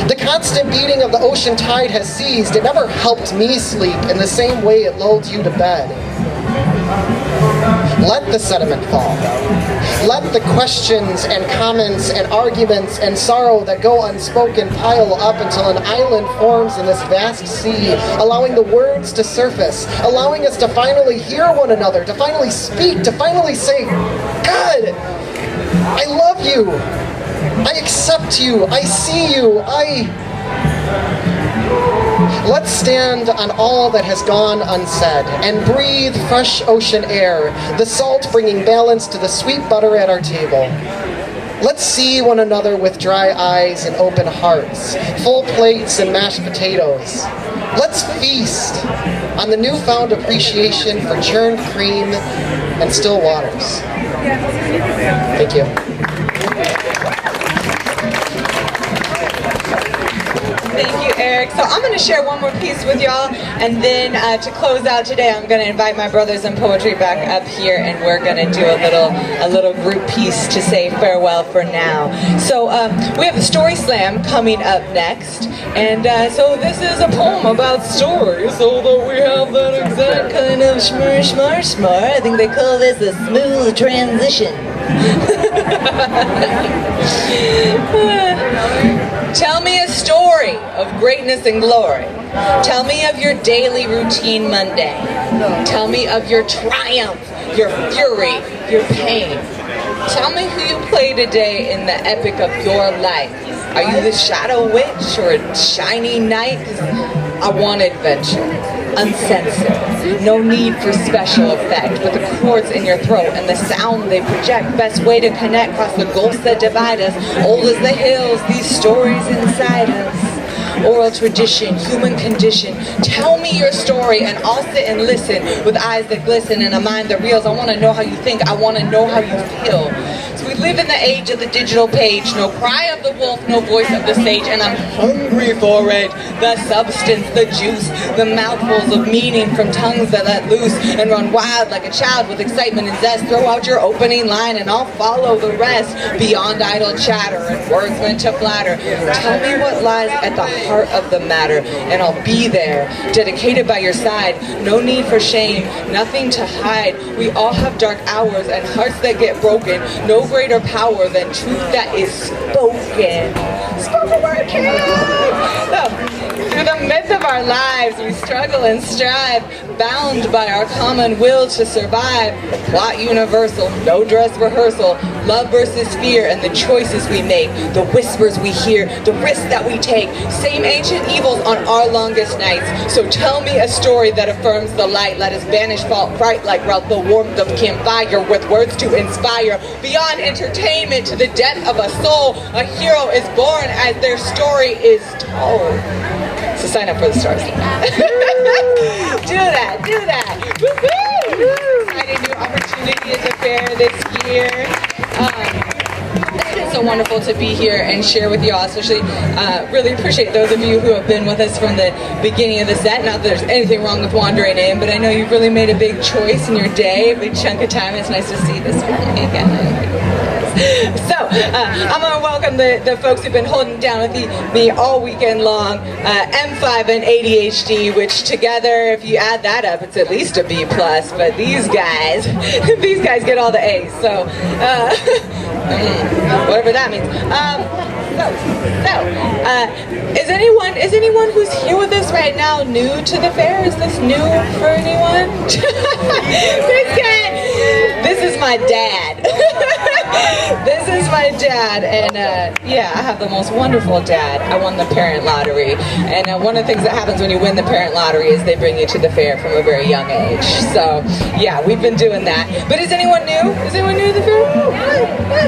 The constant beating of the ocean tide has ceased. It never helped me sleep in the same way it lulled you to bed. Let the sediment fall. Let the questions and comments and arguments and sorrow that go unspoken pile up until an island forms in this vast sea, allowing the words to surface, allowing us to finally hear one another, to finally speak, to finally say, God, I love you. I accept you. I see you. Let's stand on all that has gone unsaid and breathe fresh ocean air, the salt bringing balance to the sweet butter at our table. Let's see one another with dry eyes and open hearts, full plates and mashed potatoes. Let's feast on the newfound appreciation for churned cream and still waters. Thank you. Thank you, Eric. So I'm going to share one more piece with y'all, and then to close out today, I'm going to invite my brothers in poetry back up here, and we're going to do a little group piece to say farewell for now. So we have a story slam coming up next, and so this is a poem about stories, although we have that exact kind of shmur. I think they call this a smooth transition. Tell me a story of greatness and glory. Tell me of your daily routine Monday. Tell me of your triumph, your fury, your pain. Tell me who you play today in the epic of your life. Are you the shadow witch or a shiny knight? I want adventure, uncensored. No need for special effect, but the chords in your throat and the sound they project. Best way to connect across the gulfs that divide us. Old as the hills, these stories inside us. Oral tradition, human condition. Tell me your story and I'll sit and listen with eyes that glisten and a mind that reels. I want to know how you think. I want to know how you feel. So we live in the age of the digital page. No cry of the wolf, no voice of the sage, and I'm hungry for it. The substance, the juice, the mouthfuls of meaning from tongues that let loose and run wild like a child with excitement and zest. Throw out your opening line and I'll follow the rest. Beyond idle chatter and words meant to flatter. Tell me what lies at the heart of the matter, and I'll be there, dedicated by your side. No need for shame, nothing to hide. We all have dark hours and hearts that get broken. No greater power than truth that is spoken. Spoken word, through the midst of our lives, we struggle and strive, bound by our common will to survive. Plot universal, no dress rehearsal, love versus fear, and the choices we make, the whispers we hear, the risks that we take, same ancient evils on our longest nights. So tell me a story that affirms the light. Let us banish fault bright like Ralph, the warmth of campfire, with words to inspire. Beyond entertainment to the depth of a soul, a hero is born as their story is told. So sign up for the stars. Do that, do that. Woo-hoo! Exciting new opportunity at the fair this year. It's been so wonderful to be here and share with you all, especially really appreciate those of you who have been with us from the beginning of the set. Not that there's anything wrong with wandering in, but I know you've really made a big choice in your day, a big chunk of time. It's nice to see this family again. So, I'm going to welcome the folks who've been holding down with me all weekend long, M5 and ADHD, which together, if you add that up, it's at least a B+, but these guys get all the A's, so, whatever that means. Is anyone who's here with us right now new to the fair? Is this new for anyone? This is my dad. This is my dad, and yeah, I have the most wonderful dad. I won the parent lottery, and one of the things that happens when you win the parent lottery is they bring you to the fair from a very young age. So yeah, we've been doing that. But is anyone new? Is anyone new to the fair?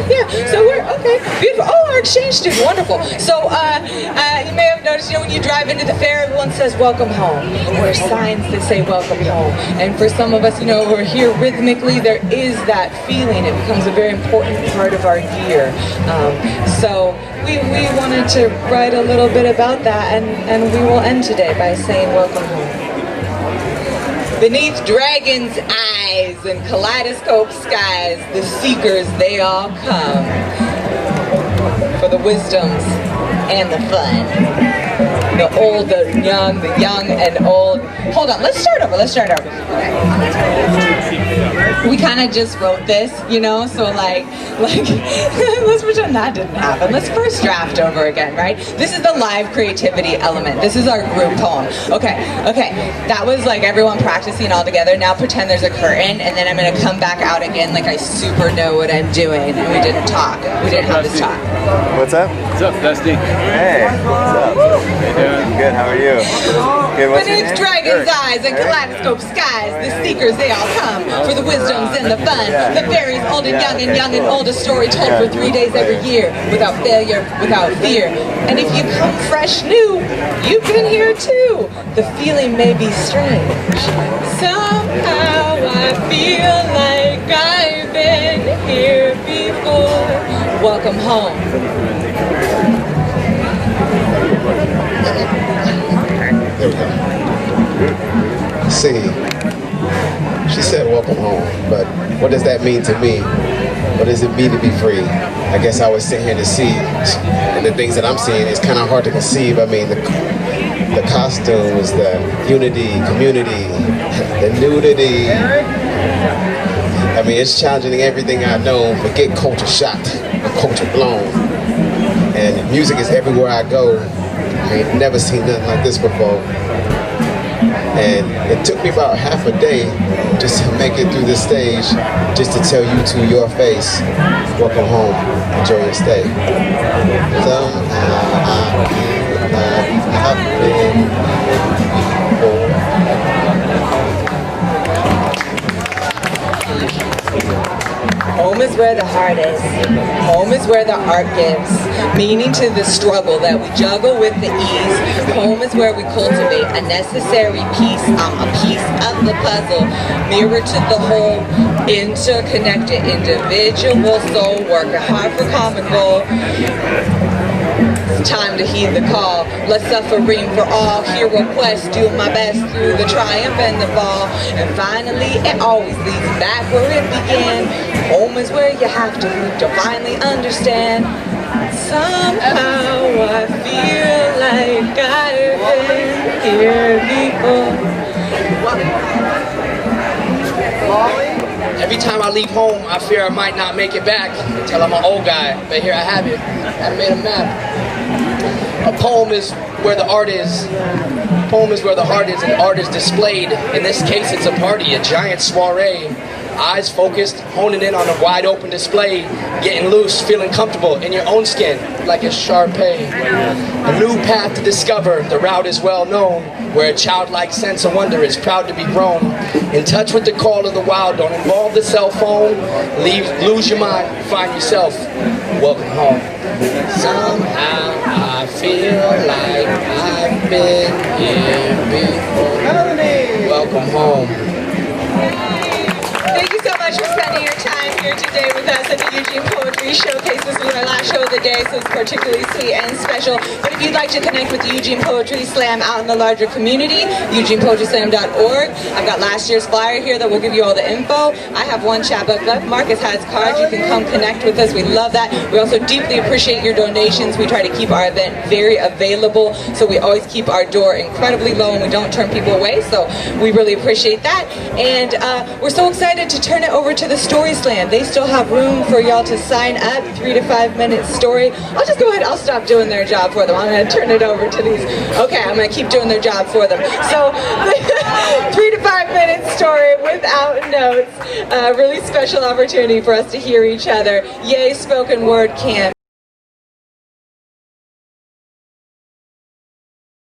Yeah. So we're okay. Beautiful. Oh, our exchange student, wonderful. So you may have noticed, when you drive into the fair, everyone says "Welcome home," or there's signs that say "Welcome home." And for some of us, who are here rhythmically, there is that feeling. It becomes a very important part of our year. So we wanted to write a little bit about that, and we will end today by saying welcome home. Beneath dragons' eyes and kaleidoscope skies, the seekers, they all come for the wisdoms and the fun. The old, the young and old. Hold on, let's start over. We kind of just wrote this, so like let's pretend that didn't happen. Let's first draft over again, right? This is the live creativity element. This is our group poem. Okay, that was like everyone practicing all together. Now pretend there's a curtain, and then I'm gonna come back out again like I super know what I'm doing, and we didn't talk. We didn't have this talk. What's up? What's up, Dusty? Hey, what's up? How you doing? Good, how are you? Good, what's your Beneath name? dragons' eyes and kaleidoscope skies, the seekers, they all come for the wisdoms and the fun. The fairies, old and young and old, a story told for 3 days every year, without failure, without fear. And if you come fresh new, you've been here too. The feeling may be strange. Somehow I feel like I've been here before. Welcome home. There we go. See, she said welcome home, but what does that mean to me? What does it mean to be free? I guess I was sitting here to see, and the things that I'm seeing is kind of hard to conceive. I mean, the costumes, the unity, community, the nudity. I mean, it's challenging everything I know, but get culture shocked, culture blown. And music is everywhere I go. I ain't never seen nothing like this before. And it took me about half a day just to make it through the stage, just to tell you to your face, welcome home, enjoy your stay. Somehow I've been before. Home is where the heart is. Home is where the art gives meaning to the struggle that we juggle with the ease. Home is where we cultivate a necessary piece. I'm a piece of the puzzle, mirror to the whole, interconnected individual soul, working hard for common goal. It's time to heed the call. Let's suffering for all. Hear requests, do my best through the triumph and the fall. And finally, it always leads back where it began. Home is where you have to finally understand. Somehow I feel like I've been here before. Every time I leave home, I fear I might not make it back until I'm an old guy. But here I have it. I made a map. A poem is where the art is. A poem is where the heart is, and art is displayed. In this case, it's a party, a giant soiree. Eyes focused, honing in on a wide open display, getting loose, feeling comfortable in your own skin, like a Sharpay. A new path to discover, the route is well known, where a childlike sense of wonder is proud to be grown. In touch with the call of the wild, don't involve the cell phone, lose your mind, find yourself, welcome home. Somehow I feel like I've been here before, welcome home. Thank you so much for spending your time here today with us at the Eugene Poetry Showcase. This is our last show of the day, so it's particularly sweet and special. But if you'd like to connect with the Eugene Poetry Slam out in the larger community, eugenepoetryslam.org. I've got last year's flyer here that will give you all the info. I have one chapbook left. Marcus has cards. You can come connect with us. We love that. We also deeply appreciate your donations. We try to keep our event very available, so we always keep our door incredibly low and we don't turn people away. So we really appreciate that. And we're so excited to turn it over to the Story Slam. They still have room for y'all to sign up, 3 to 5 minute story. I'll just go ahead, I'll stop doing their job for them. I'm going to turn it over to these. Okay, I'm going to keep doing their job for them. So, 3 to 5 minute story without notes. Really special opportunity for us to hear each other. Yay, spoken word camp.